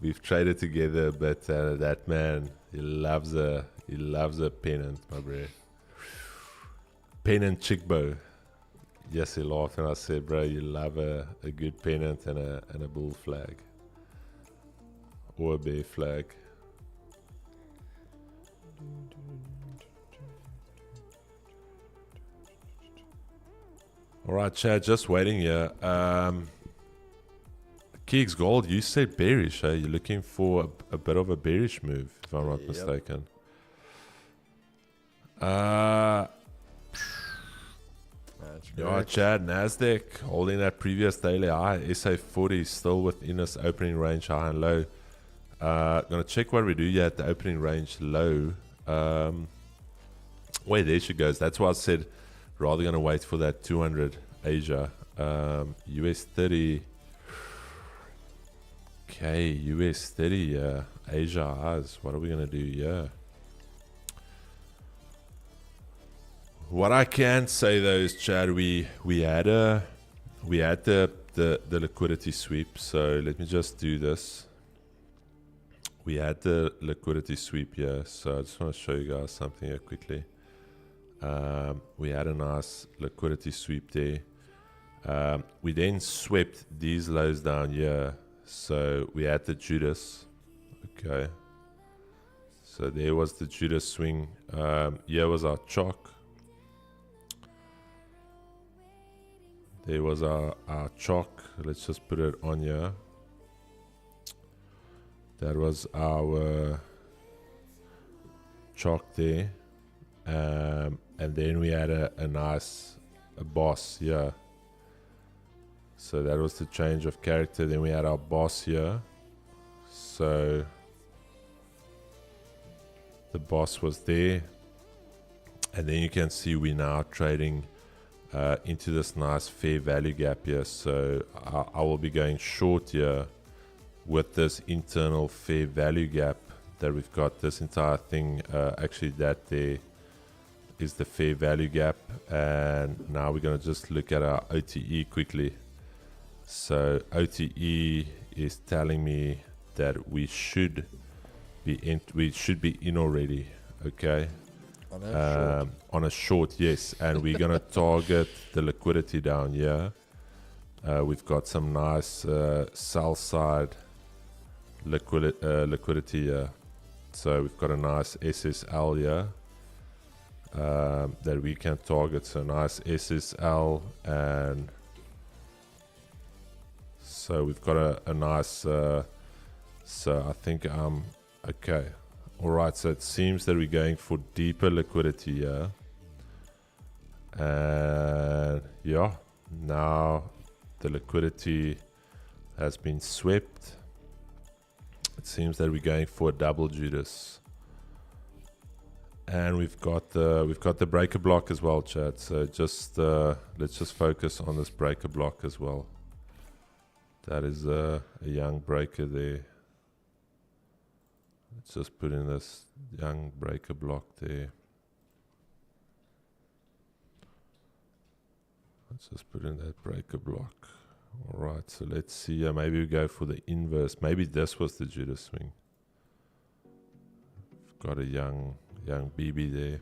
we've traded together, but that man he loves a pennant, my bro. Pennant chick bow. Yes, he laughed and I said, bro, you love a good pennant and a bull flag. Or a bear flag. Alright, Chad, just waiting here. Keeks Gold, you said bearish, eh? You're looking for a bit of a bearish move, if I'm not mistaken. Yeah, Chad, Nasdaq holding that previous daily high. SA40 still within its opening range high and low. Gonna check what we do here at the opening range low. Wait, there she goes. That's why I said rather gonna wait for that 200 Asia. US 30. Okay, US 30 Asia highs. What are we gonna do here? What I can say though is, Chad, we had the liquidity sweep. So let me just do this. We had the liquidity sweep here. So I just want to show you guys something here quickly. We had a nice liquidity sweep there. We then swept these lows down here. So we had the Judas. Okay. So there was the Judas swing. Here was our chalk. There was our chalk. Let's just put it on here. That was our chalk there. And then we had a nice boss here. So that was the change of character. Then we had our boss here. So the boss was there. And then you can see we're now trading into this nice fair value gap here. So I will be going short here with this internal fair value gap that we've got. This entire thing, actually that there is the fair value gap. And now we're going to just look at our OTE quickly. So OTE is telling me that we should be in already. Okay. On a short, yes, and we're gonna target the liquidity down here. We've got some nice sell side liquidity here, so we've got a nice SSL here that we can target. So nice SSL, and so we've got a nice. So I think okay. Alright, so it seems that we're going for deeper liquidity here. And yeah, now the liquidity has been swept. It seems that we're going for a double Judas. And we've got the breaker block as well, Chad. So just let's just focus on this breaker block as well. That is a young breaker there. Let's just put in this young breaker block there. Let's just put in that breaker block. Alright, so let's see. Maybe we go for the inverse. Maybe this was the Judas swing. Got a young BB there.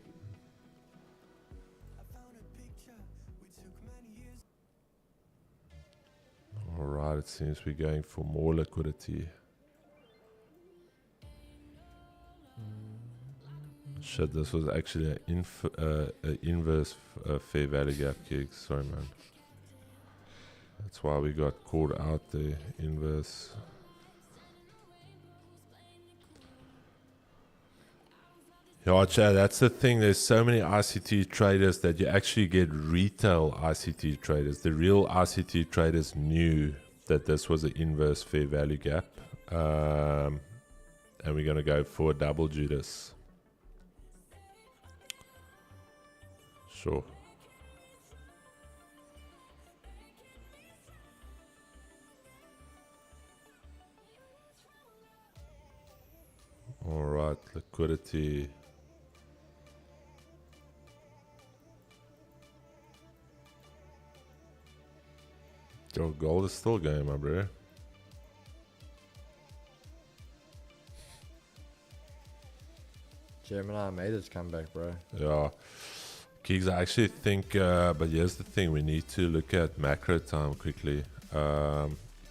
Alright, it seems we're going for more liquidity. Shit, this was actually an inverse fair value gap gig. Sorry, man. That's why we got called out there. Inverse. Yeah, Chad, that's the thing. There's so many ICT traders that you actually get retail ICT traders. The real ICT traders knew that this was an inverse fair value gap. And we're going to go for a double Judas. Sure. liquidity. Your gold is still going, my bro. Gemini made its comeback, bro. Yeah. Keeks, I actually think, but here's the thing, we need to look at macro time quickly.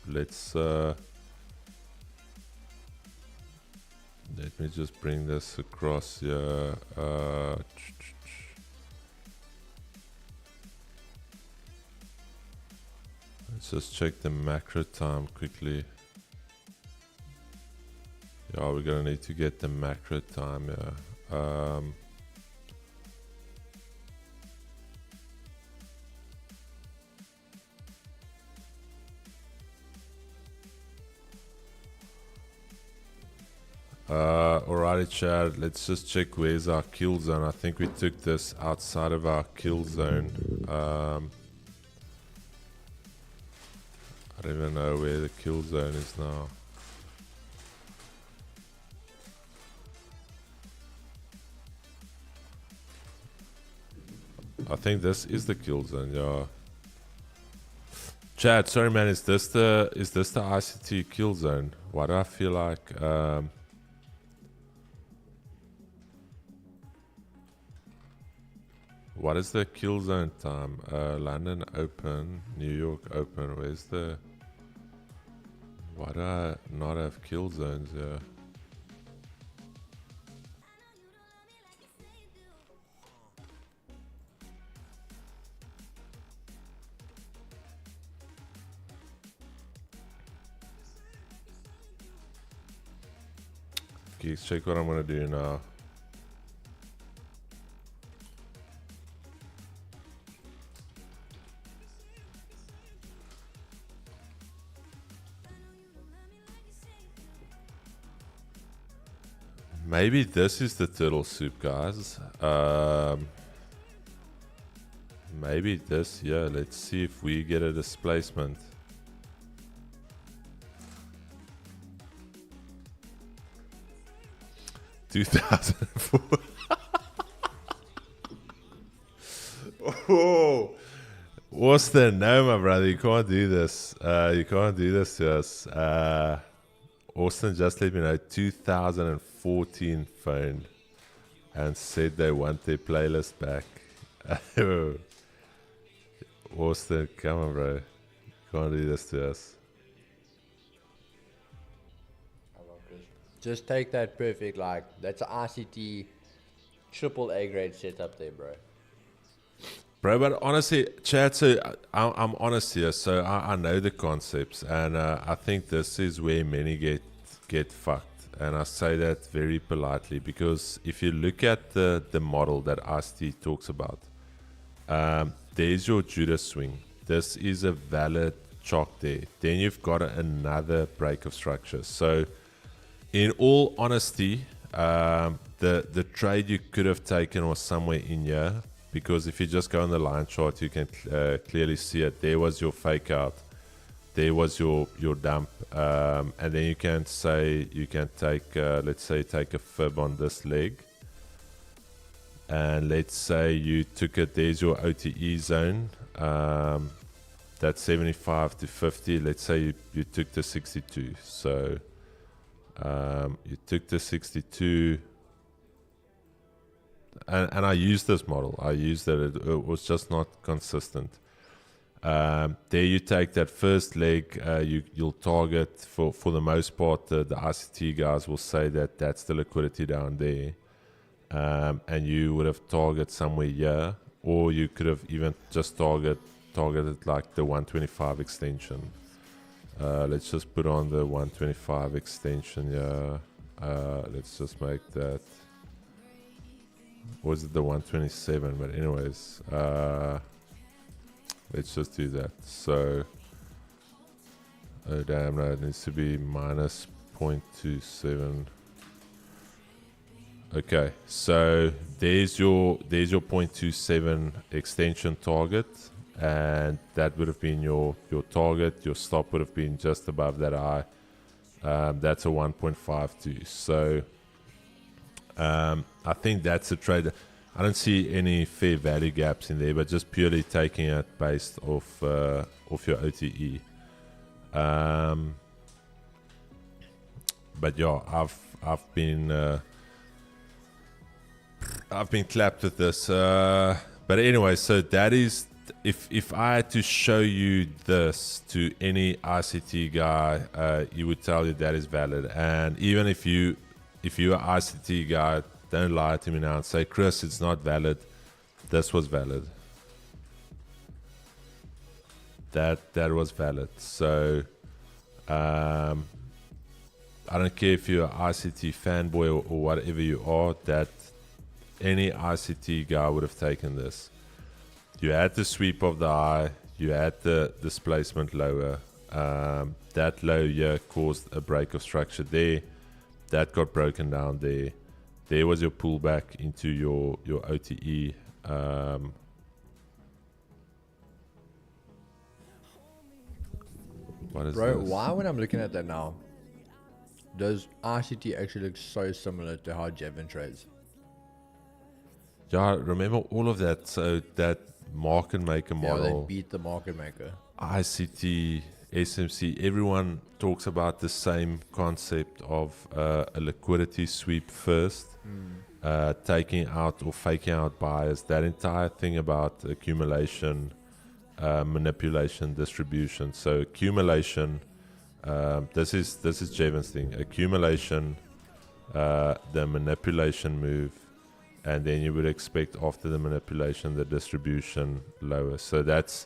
Let's, let me just bring this across here. Let's just check the macro time quickly. Yeah, we're gonna need to get the macro time here. Alrighty, Chad, let's just check where's our kill zone. I think we took this outside of our kill zone. I don't even know where the kill zone is now. I think this is the kill zone, yeah. Chad, sorry man, is this the ICT kill zone? Why do I feel like what is the kill zone time? London open, New York open. Where's the? Why do I not have kill zones here? Okay, let's check what I'm gonna do now. Maybe this is the turtle soup, guys. Maybe this, yeah. Let's see if we get a displacement. $2,004. Oh, Austin, no, my brother, you can't do this. You can't do this to us. Austin just let me know 2014 phoned and said they want their playlist back. Austin, come on, bro. You can't do this to us. Just take that perfect, like, that's an ICT triple A grade setup there, bro. Bro, but honestly, Chad, so I'm honest here. So I know the concepts, and I think this is where many get fucked. And I say that very politely because if you look at the model that ICT talks about, there's your Judas swing. This is a valid chalk there. Then you've got another break of structure. So in all honesty, the trade you could have taken was somewhere in here. Because if you just go on the line chart, you can clearly see it. There was your fake out. There was your dump. And then you can take, let's say, take a fib on this leg. And let's say you took it, there's your OTE zone. That's 75 to 50. Let's say you took the 62. So you took the 62. And I used this model. I used it. It was just not consistent. There you take that first leg. You'll target for the most part. The ICT guys will say that that's the liquidity down there, and you would have target somewhere here, or you could have even just targeted like the 125 extension. Let's just put on the 125 extension here. Let's just make that. Was it the 127? But anyways, let's just do that. So, oh damn, no, it needs to be minus 0.27. Okay, so there's your 0.27 extension target, and that would have been your target. Your stop would have been just above that high. That's a 1.52. So I think that's a trade. I don't see any fair value gaps in there, but just purely taking it based off your OTE. But yeah, I've been clapped with this. But anyway, so that is, if I had to show you this to any ICT guy, he would tell you that is valid. And even if you're an ICT guy, don't lie to me now and say, Chris, it's not valid. This was valid. That was valid. So I don't care if you're an ICT fanboy or whatever you are, that any ICT guy would have taken this. You had the sweep of the eye, you had the displacement lower. That low here caused a break of structure there. That got broken down there. There was your pullback into your OTE. What is Bro, this? why when I'm looking at that now, does ICT actually look so similar to how Jevon trades? Yeah, remember all of that. So that market maker Yeah, model, they beat the market maker. ICT, SMC, everyone talks about the same concept of a liquidity sweep first, taking out or faking out buyers. That entire thing about accumulation, manipulation, distribution. So accumulation, this is Jevon's thing. Accumulation, the manipulation move, and then you would expect after the manipulation the distribution lower. So that's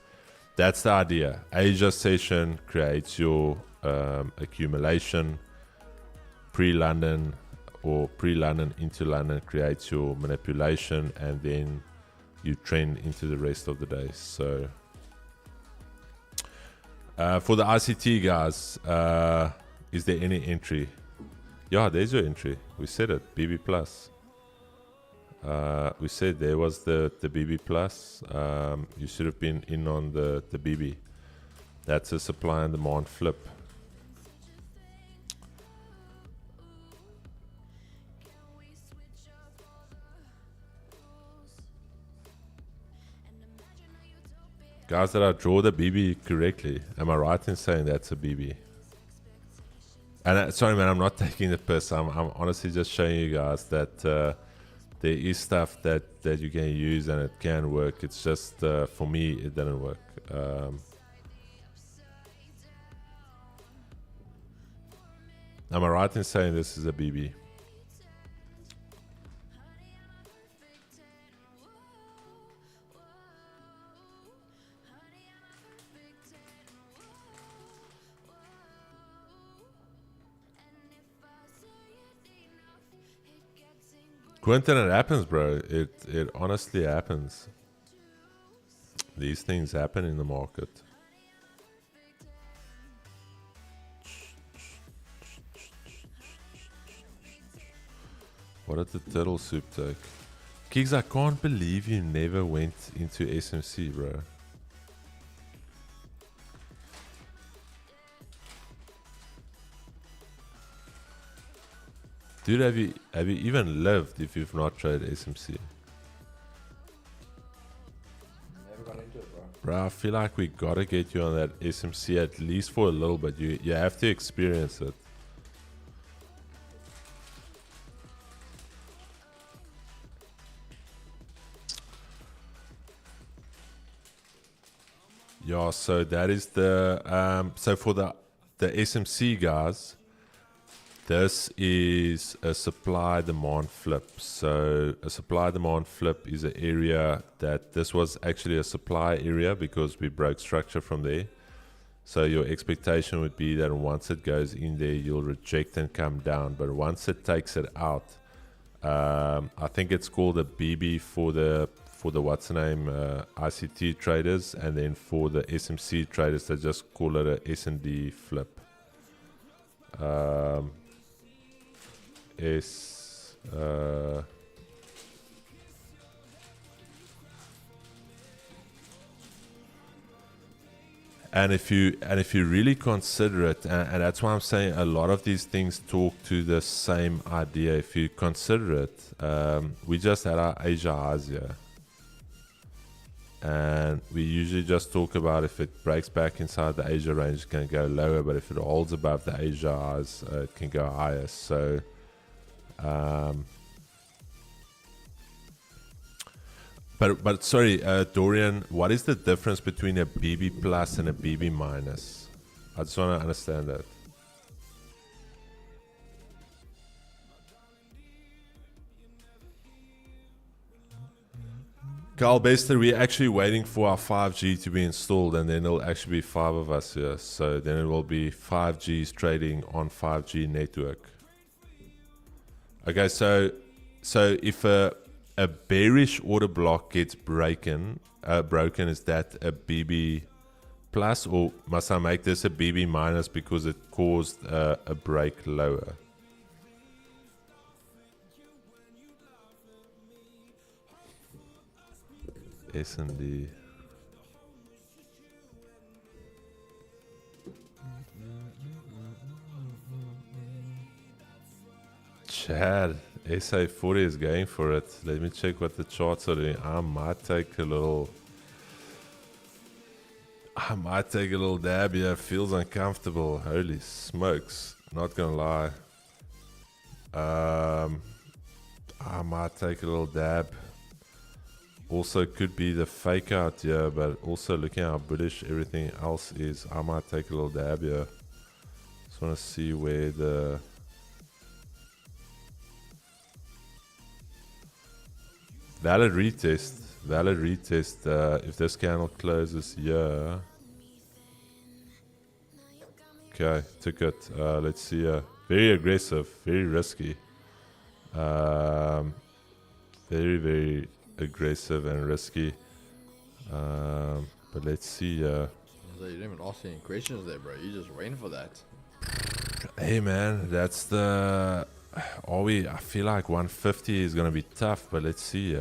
the idea. Asia session creates your accumulation. Pre-London or pre-London into London creates your manipulation, and then you trend into the rest of the day. So for the ICT guys, is there any entry? Yeah, there's your entry. We said it, BB plus. We said there was the BB plus. You should have been in on the BB. That's a supply and demand flip. Guys, did I draw the BB correctly? Am I right in saying that's a BB? And sorry, man, I'm not taking the piss. I'm honestly just showing you guys that there is stuff that you can use and it can work. It's just for me, it didn't work. Am I right in saying this is a BB? Quentin, it happens, bro. It honestly happens. These things happen in the market. What did the turtle soup take? Kiggs, I can't believe you never went into SMC, bro. Dude, have you even lived if you've not tried SMC? Never got into it, bro. Bro, I feel like we gotta get you on that SMC at least for a little bit. You have to experience it. Yeah, so that is the so for the SMC guys, this is a supply demand flip. So a supply demand flip is an area that this was actually a supply area because we broke structure from there. So your expectation would be that once it goes in there, you'll reject and come down. But once it takes it out, I think it's called a BB for the what's the name ICT traders, and then for the SMC traders, they just call it a S&D flip. And if you really consider it, and that's why I'm saying a lot of these things talk to the same idea. If you consider it, we just had our Asia highs here, and we usually just talk about if it breaks back inside the Asia range, it can go lower. But if it holds above the Asia highs, it can go higher. So. But sorry, Dorian, what is the difference between a BB plus and a BB minus? I just want to understand that. Carl Bester, we're actually waiting for our 5G to be installed, and then there'll actually be 5 of us here. So then it will be 5Gs trading on 5G network. Okay, so if a bearish order block gets broken, is that a BB plus, or must I make this a BB minus because it caused a break lower? S&D. Chad, SA40 is going for it. Let me check what the charts are doing. I might take a little dab here. Feels uncomfortable. Holy smokes. Not gonna lie. I might take a little dab. Also could be the fake out here, but also looking how bullish everything else is, I might take a little dab here. Just want to see where the valid retest. If this candle closes here. Okay, took it. Let's see. Very aggressive, very risky. Very, very aggressive and risky. But let's see. So you didn't even ask any questions there, bro. You just waiting for that. Hey man, that's the. I feel like 150 is gonna be tough, but let's see.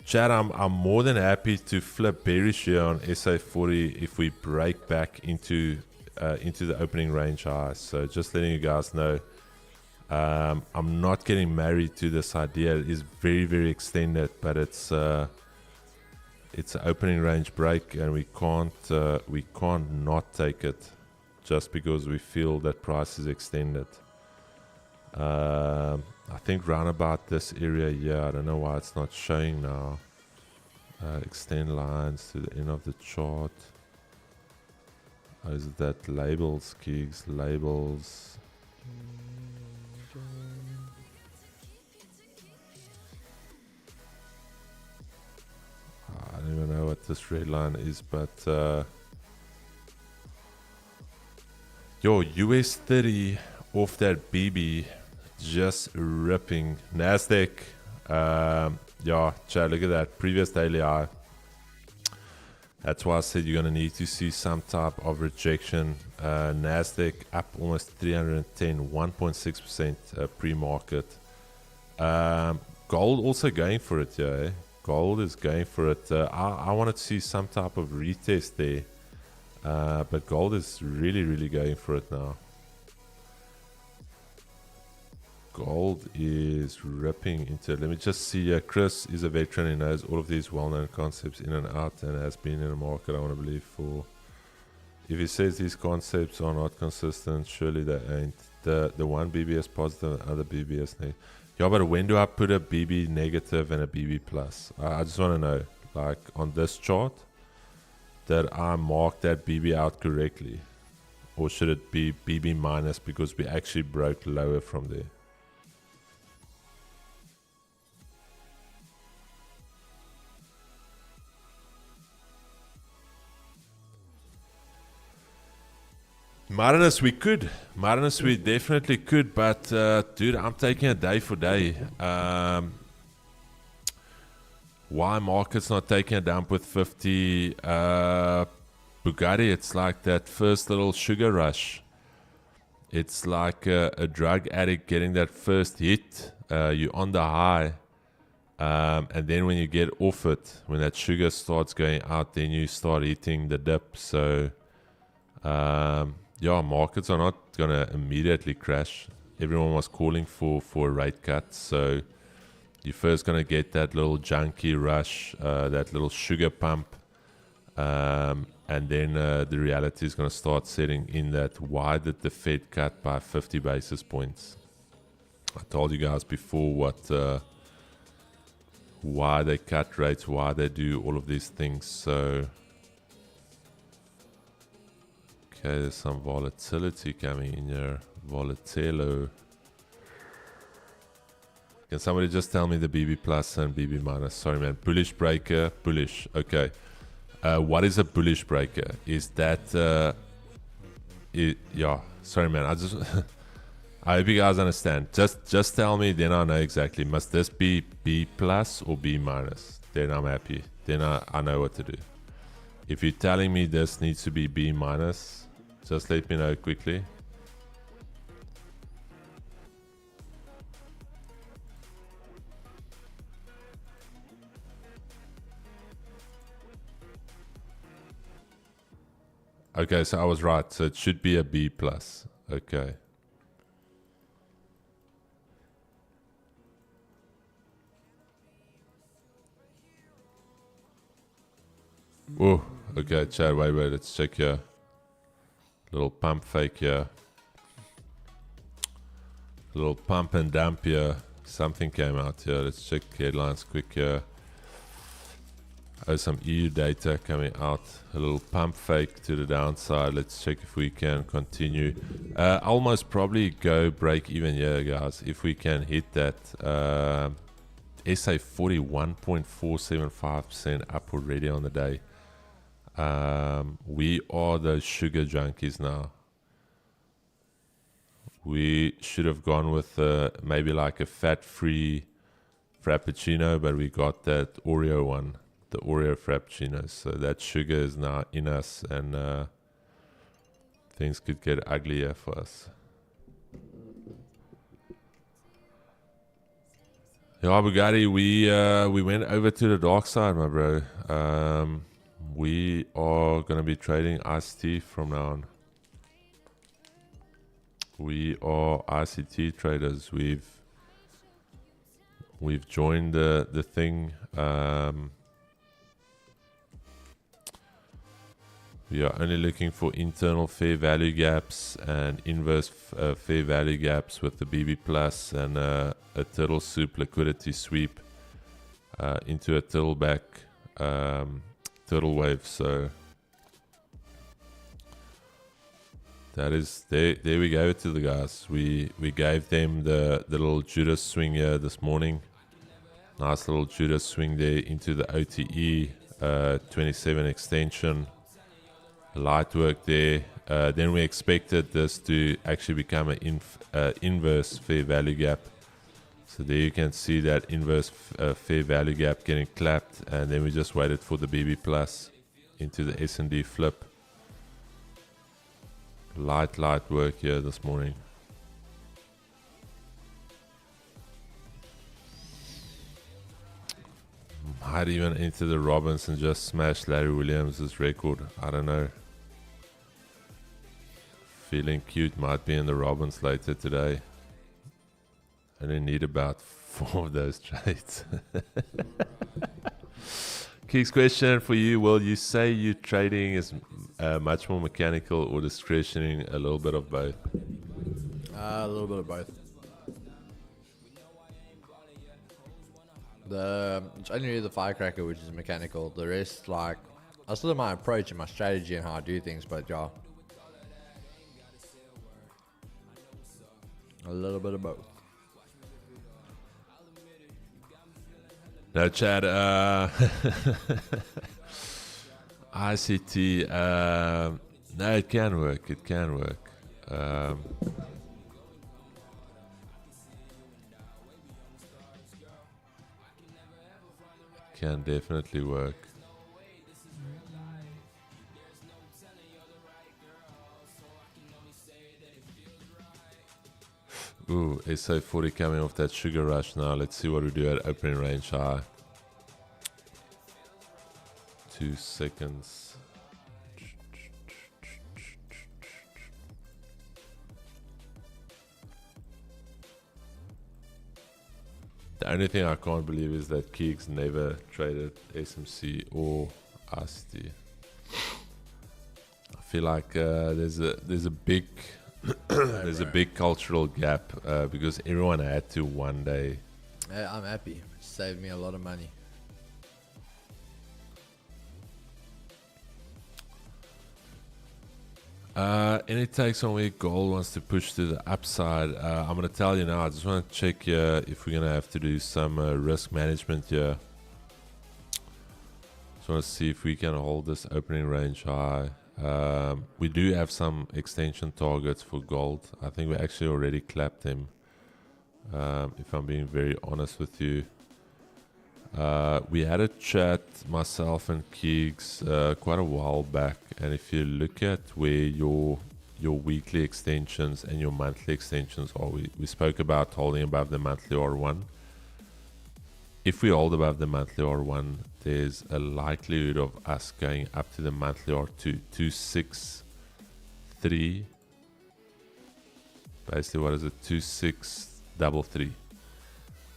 Chad, I'm more than happy to flip bearish here on SA40 if we break back into the opening range high. So just letting you guys know. I'm not getting married to this idea. It is very, very extended, but it's an opening range break, and we can't not take it just because we feel that price is extended. I think round about this area here. I don't know why it's not showing now. Extend lines to the end of the chart. Is it that labels, gigs, labels? I don't even know what this red line is, but US 30 off that BB, just ripping. Nasdaq, Chad, look at that previous daily high. That's why I said you're going to need to see some type of rejection. Nasdaq up almost 310, 1.6% pre-market. Gold also going for it, yeah. Gold is going for it. I wanted to see some type of retest there. But gold is really, really going for it now. Gold is ripping into it. Let me just see. Chris is a veteran. He knows all of these well-known concepts in and out and has been in the market, I want to believe, for... If he says these concepts are not consistent, surely they ain't. The one BBS positive and other BBS negative. Yeah, but when do I put a BB negative and a BB plus? I just want to know, like on this chart, that I mark that BB out correctly? Or should it be BB minus because we actually broke lower from there? Marinus, we could. Marinus, we definitely could, but dude, I'm taking it day for day. Why market's not taking a dump with 50? Bugatti, it's like that first little sugar rush. It's like a drug addict getting that first hit. You're on the high, And then when you get off it, when that sugar starts going out, then you start hitting the dip. So markets are not gonna immediately crash. Everyone was calling for a rate cut, so you're first gonna get that little junky rush, that little sugar pump, and then the reality is gonna start setting in that why did the Fed cut by 50 basis points? I told you guys before why they cut rates, why they do all of these things. So okay, there's some volatility coming in here. Volatilo. Can somebody just tell me the BB plus and BB minus? Sorry, man. Bullish breaker, bullish. Okay. What is a bullish breaker? Is that sorry, man. I just I hope you guys understand. Just tell me, then I know exactly. Must this be B plus or B minus? Then I'm happy. Then I know what to do. If you're telling me this needs to be B minus, just let me know quickly. Okay, so I was right. So it should be a B plus. Okay. Oh, okay, Chad, wait, let's check here. Little pump fake here. Little pump and dump here. Something came out here. Let's check headlines quick here. Oh, some EU data coming out. A little pump fake to the downside. Let's check if we can continue. Almost probably go break even here, guys. If we can hit that. SA 41.475% up already on the day. We are those sugar junkies now. We should have gone with maybe like a fat-free Frappuccino, but we got that Oreo one. The Oreo Frappuccino, so that sugar is now in us, and things could get uglier for us. Yeah, Bugatti, we went over to the dark side, my bro. We are gonna be trading ICT from now on. We are ICT traders. We've joined the thing. We are only looking for internal fair value gaps and inverse fair value gaps with the BB plus and a turtle soup liquidity sweep into a turtle back turtle wave. So that is there we go to the guys. We gave them the little Judas swing here this morning. Nice little Judas swing there into the OTE 27 extension. Light work there. Then we expected this to actually become an inverse fair value gap. So there you can see that inverse fair value gap getting clapped, and then we just waited for the BB plus into the S&D flip. Light work here this morning. Might even enter the Robbins and just smash Larry Williams' record. I don't know. Feeling cute, might be in the Robbins later today. I only need about 4 of those trades. King's question for you. Will you say your trading is much more mechanical or discretionary? A little bit of both. A little bit of both. It's only really the firecracker which is mechanical. The rest, like, I still have my approach and my strategy and how I do things, but yeah, a little bit of both. No, Chad. ICT. No, it can work. It can work. Can definitely work. Ooh, SA40 coming off that sugar rush now. Let's see what we do at opening range high. 2 seconds. The only thing I can't believe is that Keeks never traded SMC or ICT. I feel like there's a big there's a big cultural gap because everyone had to one day. Hey, I'm happy. It saved me a lot of money. Any takes on where gold wants to push to the upside? I'm going to tell you now. I just want to check if we're going to have to do some risk management here. Just want to see if we can hold this opening range high. We do have some extension targets for gold. I think we actually already clapped them. If I'm being very honest with you. We had a chat, myself and Keeks, quite a while back, and if you look at where your weekly extensions and your monthly extensions are, we spoke about holding above the monthly R1. If we hold above the monthly R1, there's a likelihood of us going up to the monthly R2, 263. Basically, what is it? 2633.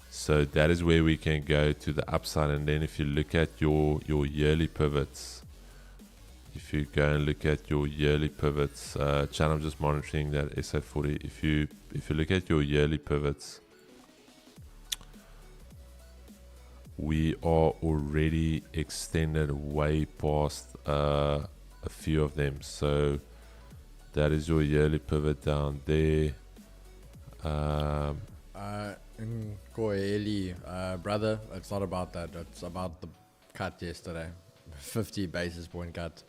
So that is where we can go to the upside. And then if you look at your yearly pivots, if you go and look at your yearly pivots, Chan, I'm just monitoring that SA40. If you look at your yearly pivots, we are already extended way past a few of them. So that is your yearly pivot down there. Brother, it's not about that. It's about the cut yesterday. 50 basis point cut.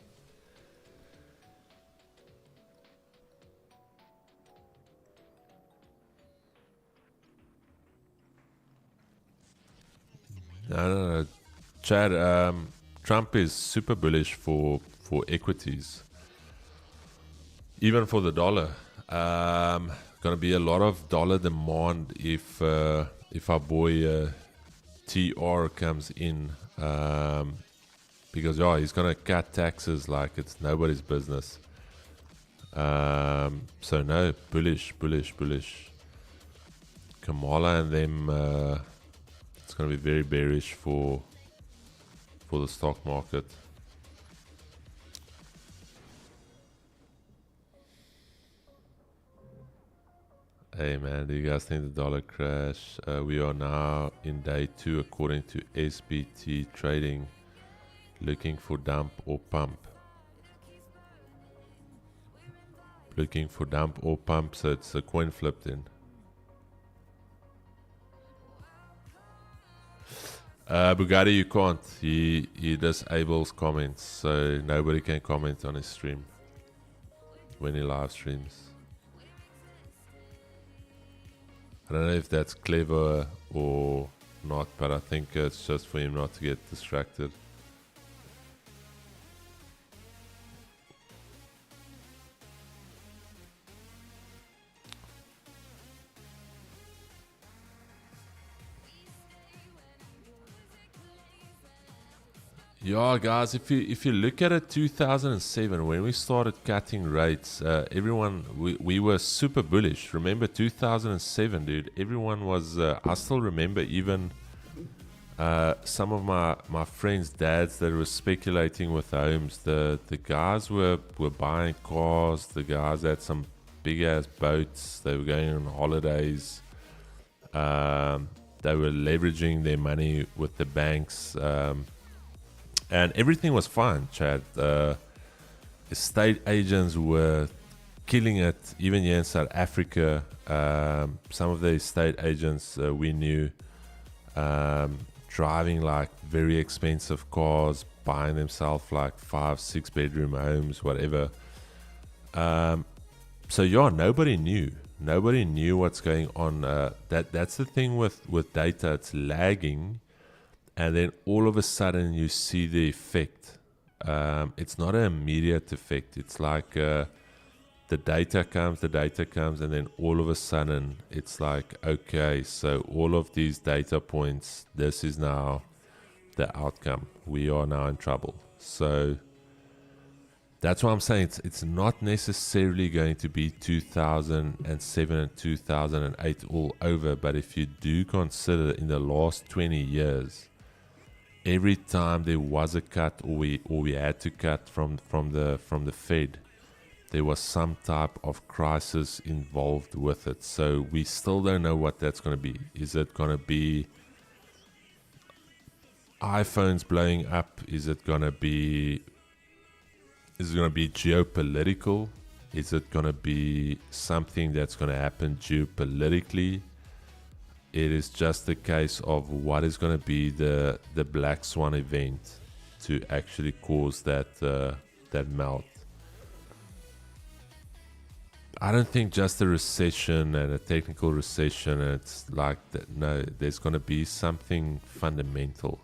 No. Chad, Trump is super bullish for equities. Even for the dollar. Going to be a lot of dollar demand if our boy TR comes in. Because he's going to cut taxes like it's nobody's business. So no, bullish. Kamala and them, it's going to be very bearish for the stock market. Hey man, do you guys think the dollar crash? We are now in day 2 according to SBT trading, looking for dump or pump. Looking for dump or pump, so it's a coin flip then. Bugatti, you can't. He disables comments, so nobody can comment on his stream when he live streams. I don't know if that's clever or not, but I think it's just for him not to get distracted. Yeah, guys, if you look at it, 2007, when we started cutting rates, everyone, we were super bullish. Remember 2007, dude? Everyone was, I still remember even some of my friends' dads that were speculating with homes. The guys were buying cars. The guys had some big-ass boats. They were going on holidays. They were leveraging their money with the banks. And everything was fine, Chad. Estate agents were killing it, even here in South Africa. Some of the estate agents we knew driving like very expensive cars, buying themselves like 5-6 bedroom homes, whatever. So yeah, nobody knew. Nobody knew what's going on. That's the thing with data. It's lagging. And then all of a sudden you see the effect. It's not an immediate effect. It's like the data comes, and then all of a sudden it's like, okay, so all of these data points, this is now the outcome. We are now in trouble. So that's why I'm saying it's not necessarily going to be 2007 and 2008 all over, but if you do consider in the last 20 years, every time there was a cut or we had to cut from the Fed, there was some type of crisis involved with it. So we still don't know what that's going to be. Is it going to be iPhones blowing up? Is it going to be geopolitical? Is it going to be something that's going to happen geopolitically? It is just a case of what is going to be the black swan event to actually cause that melt. I don't think just a recession and a technical recession, it's like that. No, there's going to be something fundamental.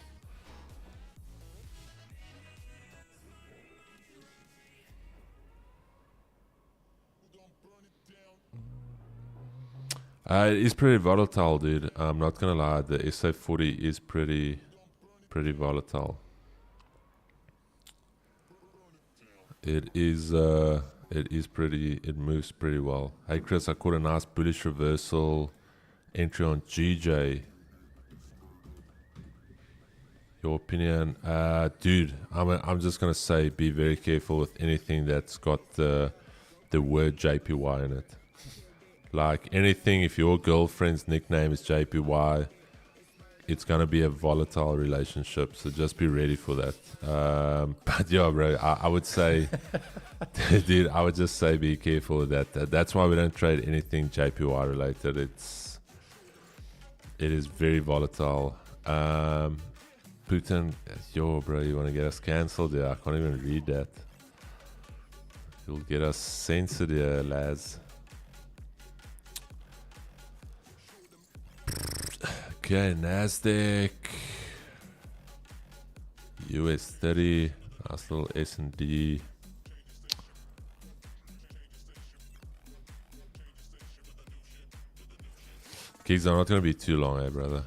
It is pretty volatile, dude. I'm not gonna lie. The SA40 is pretty volatile. It is pretty. It moves pretty well. Hey Chris, I caught a nice bullish reversal entry on GJ. Your opinion, dude? I'm just gonna say, be very careful with anything that's got the word JPY in it. Like anything, if your girlfriend's nickname is JPY, it's gonna be a volatile relationship. So just be ready for that. But yeah, bro, I would say, dude, I would just say be careful with that. That's why we don't trade anything JPY related. It is very volatile. Putin, yo, bro, you want to get us cancelled? Yeah, I can't even read that. You'll get us censored here, lads. Okay, Nasdaq, US 30, nice little S&D. Kids, I'm not going to be too long, brother.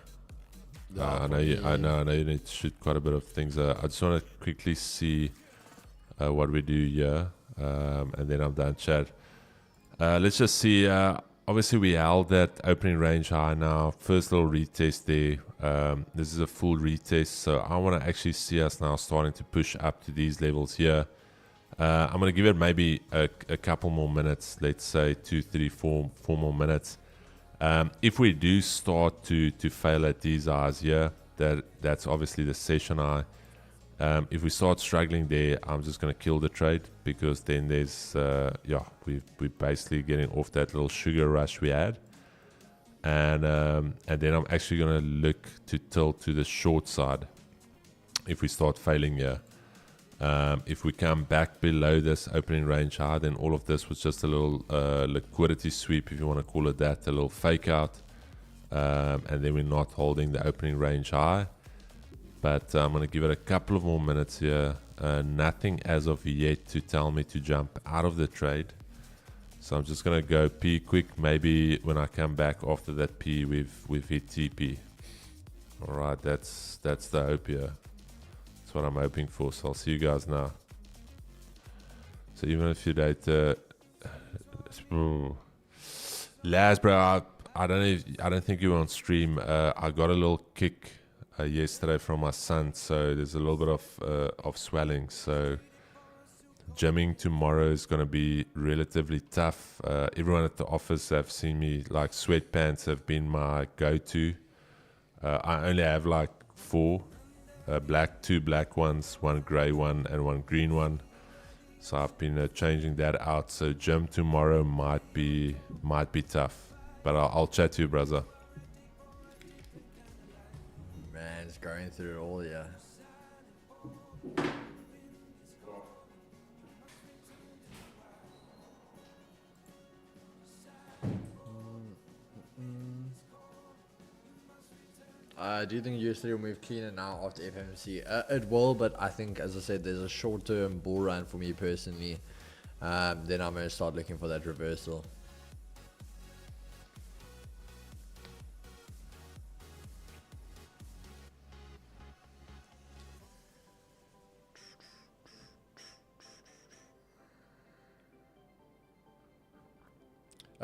I know you need to shoot quite a bit of things. I just want to quickly see what we do here, and then I'm done, chat. Let's just see. Obviously, we held that opening range high now. First little retest there. This is a full retest, so I want to actually see us now starting to push up to these levels here. I'm going to give it maybe a couple more minutes. Let's say 2, 3, 4 more minutes. If we do start to fail at these highs here, that's obviously the session high. If we start struggling there, I'm just going to kill the trade, because then there's we're basically getting off that little sugar rush we had, and then I'm actually going to look to tilt to the short side if we start failing here. If we come back below this opening range high, then all of this was just a little liquidity sweep, if you want to call it that, a little fake out, and then we're not holding the opening range high. But I'm going to give it a couple of more minutes here. Nothing as of yet to tell me to jump out of the trade. So I'm just going to go P quick. Maybe when I come back after that P, we've hit TP. All right, that's the hope here. That's what I'm hoping for. So I'll see you guys now. So even if you data, Laz, bro, I don't think you were on stream. I got a little kick yesterday from my son, so there's a little bit of swelling. So gymming tomorrow is going to be relatively tough. Everyone at the office have seen me, like sweatpants have been my go-to. I only have like 4 2 black ones, 1 gray one, and 1 green one. So I've been changing that out. So gym tomorrow might be tough, but I'll chat to you, brother. Man, it's going through it all, yeah. Do you think US3 will move cleaner now after FMC? It will, but I think, as I said, there's a short-term bull run for me personally. then I'm going to start looking for that reversal.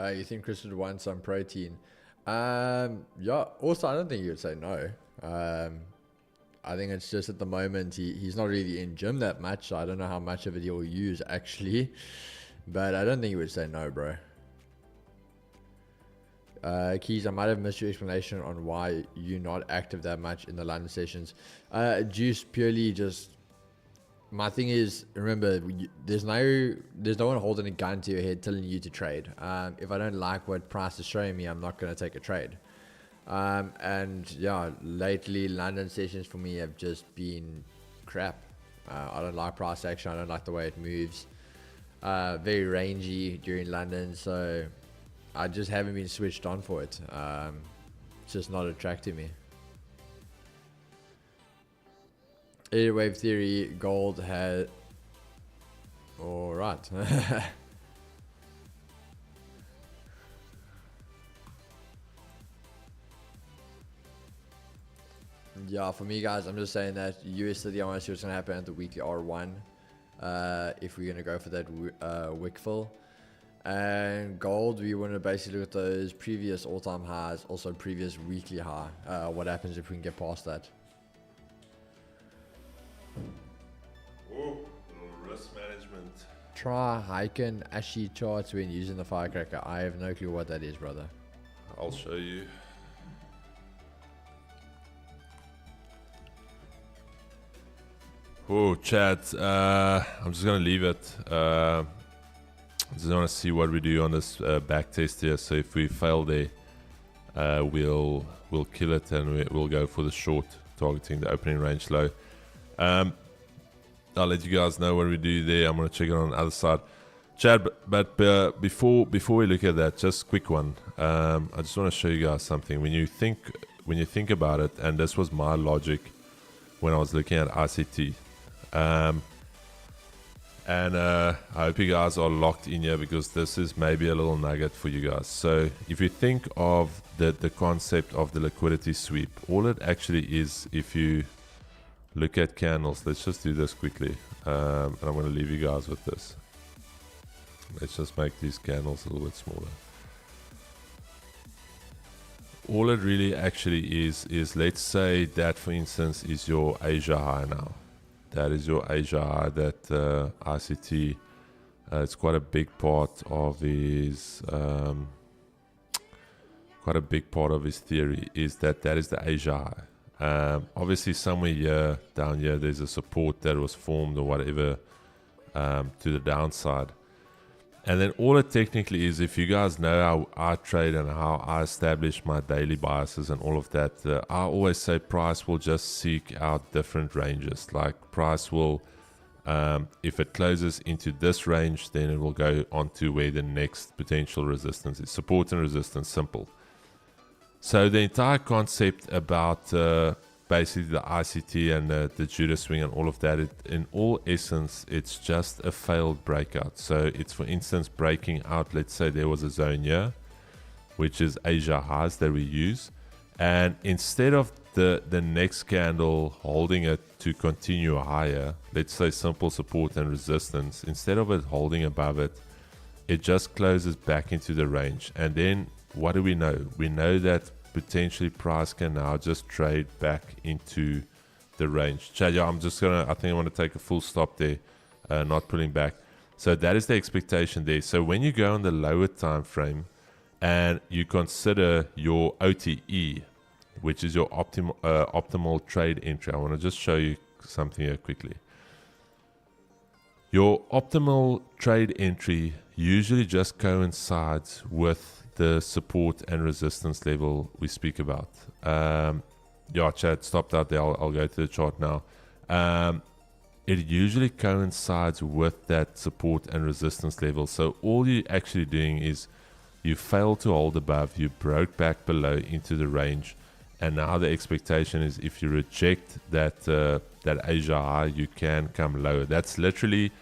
You think Chris would want some protein? Yeah. Also, I don't think he would say no. I think it's just at the moment he's not really in gym that much, so I don't know how much of it he'll use actually. But I don't think he would say no, bro. Keys, I might have missed your explanation on why you're not active that much in the London sessions. Juice, purely just... My thing is, remember, there's no one holding a gun to your head telling you to trade. If I don't like what price is showing me, I'm not going to take a trade. And yeah, lately London sessions for me have just been crap. I don't like price action. I don't like the way it moves. Very rangy during London, so I just haven't been switched on for it. It's just not attracting me. Wave theory, gold had... Alright. Yeah, for me, guys, I'm just saying that USD, I want to see what's going to happen at the weekly R1. If we're going to go for that wick fill. And gold, we want to basically look at those previous all-time highs, also previous weekly high. What happens if we can get past that? Oh, risk management. Try Heiken Ashi charts when using the firecracker. I have no clue what that is, brother. I'll show you. Oh, chat. I'm just gonna leave it. I just want to see what we do on this back test here. So if we fail there, we'll kill it and we'll go for the short, targeting the opening range low. I'll let you guys know what we do there. I'm gonna check it on the other side, Chad. But before we look at that, just quick one. I just want to show you guys something. When you think about it, and this was my logic when I was looking at ICT. And I hope you guys are locked in here, because this is maybe a little nugget for you guys. So if you think of the concept of the liquidity sweep, all it actually is, if you look at candles, let's just do this quickly, and I'm going to leave you guys with this. Let's just make these candles a little bit smaller. All it really actually is let's say that, for instance, is your Asia high now. That is your Asia high, that ICT, it's quite a big part of his theory, is that is the Asia high. Obviously somewhere here, down here, there's a support that was formed or whatever to the downside. And then all it technically is, if you guys know how I trade and how I establish my daily biases and all of that, I always say price will just seek out different ranges. Like price will, if it closes into this range, then it will go on to where the next potential resistance is. Support and resistance, simple. So the entire concept about basically the ICT and the Judas swing and all of that, in all essence, it's just a failed breakout. So it's, for instance, breaking out. Let's say there was a zone here, which is Asia highs that we use. And instead of the next candle holding it to continue higher, let's say simple support and resistance, instead of it holding above it, it just closes back into the range. And then what do we know? We know that potentially price can now just trade back into the range. Chad, yeah, I think I want to take a full stop there, not pulling back. So that is the expectation there. So when you go on the lower time frame and you consider your OTE, which is your optimal trade entry, I want to just show you something here quickly. Your optimal trade entry usually just coincides with the support and resistance level we speak about. Yeah, Chad, stopped out there. I'll go to the chart now. It usually coincides with that support and resistance level. So all you're actually doing is you fail to hold above, you broke back below into the range, and now the expectation is if you reject that Asia high, you can come lower. That's literally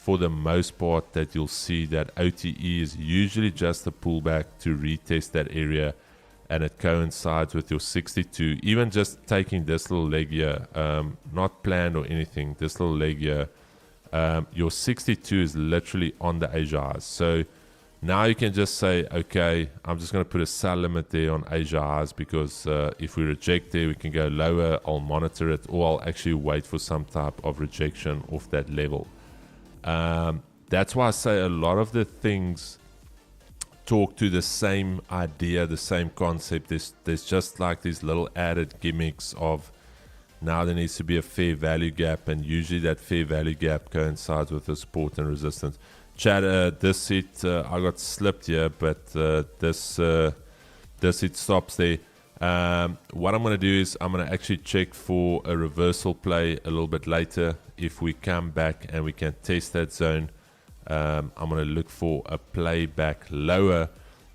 for the most part that you'll see that OTE is usually just a pullback to retest that area, and it coincides with your 62. Even just taking this little leg here, not planned or anything, this little leg here, your 62 is literally on the Asia highs. So now you can just say, okay, I'm just going to put a sell limit there on Asia highs, because if we reject there, we can go lower. I'll monitor it, or I'll actually wait for some type of rejection off that level. That's why I say a lot of the things talk to the same idea, the same concept. There's just like these little added gimmicks of now there needs to be a fair value gap, and usually that fair value gap coincides with the support and resistance. Chad, this hit, I got slipped here, but this hit stops there. What I'm going to do is I'm going to actually check for a reversal play a little bit later. If we come back and we can test that zone, I'm going to look for a play back lower.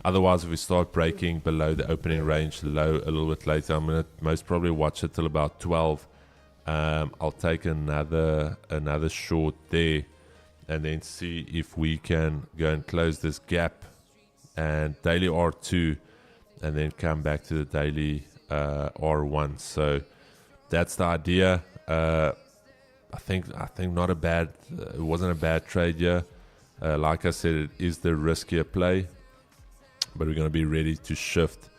Otherwise, if we start breaking below the opening range low a little bit later, I'm going to most probably watch it till about 12. I'll take another short there, and then see if we can go and close this gap and daily R2, and then come back to the daily R1. So that's the idea. I think not a bad. It wasn't a bad trade here. Like I said, it is the riskier play, but we're going to be ready to shift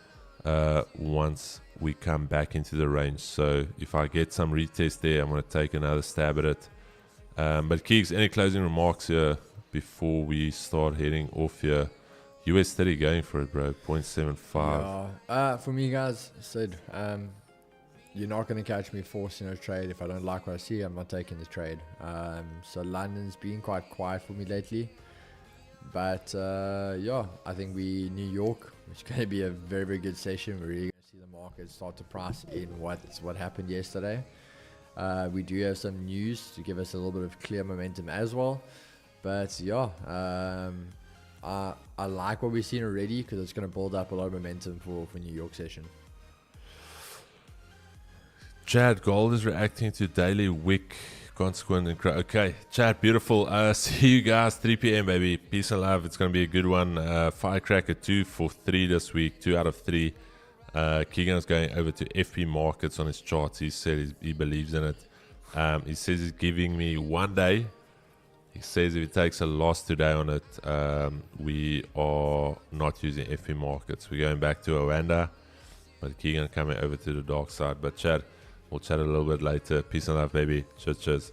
once we come back into the range. So if I get some retest there, I'm going to take another stab at it. But Keeks, any closing remarks here before we start heading off here? US 30 going for it, bro. 0.75. Yeah. For me, guys, said you're not going to catch me forcing a trade. If I don't like what I see, I'm not taking the trade. So London's been quite quiet for me lately. But yeah, I think New York, which is going to be a very, very good session. We're really going to see the market start to price in what happened yesterday. We do have some news to give us a little bit of clear momentum as well. But yeah, I like what we've seen already, because it's going to build up a lot of momentum for New York session. Chad, gold is reacting to daily wick consequent and okay, Chad, beautiful. See you guys 3 p.m. baby. Peace and love. It's going to be a good one. Firecracker 2 for 3 this week, 2 out of 3. Keegan's going over to FP markets on his charts. He said he believes in it. He says he's giving me 1 day. He says if he takes a loss today on it, we are not using FP markets. We're going back to Oanda, but Keegan coming over to the dark side. But Chad, we'll chat a little bit later. Peace and love, baby. Cheers, cheers.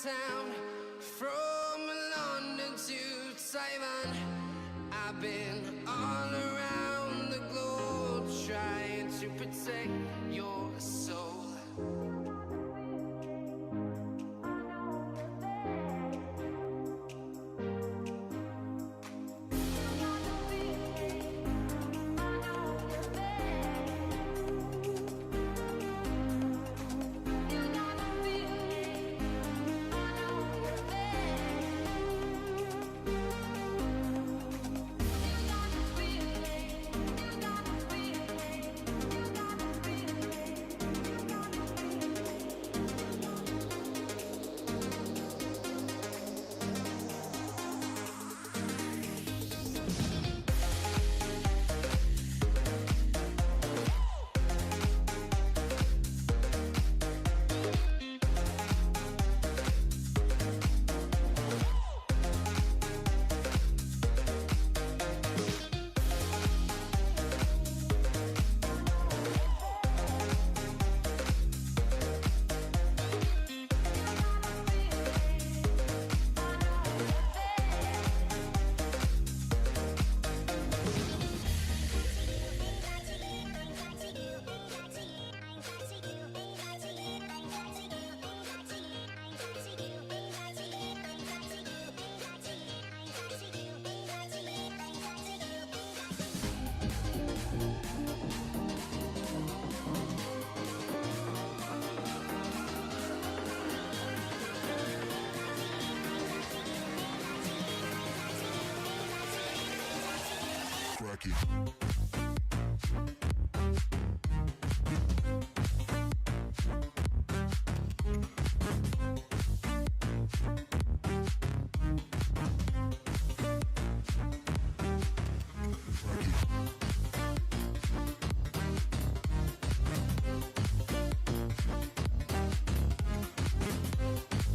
Town, from London to Taiwan, I've been all around the globe trying to protect your soul. like it.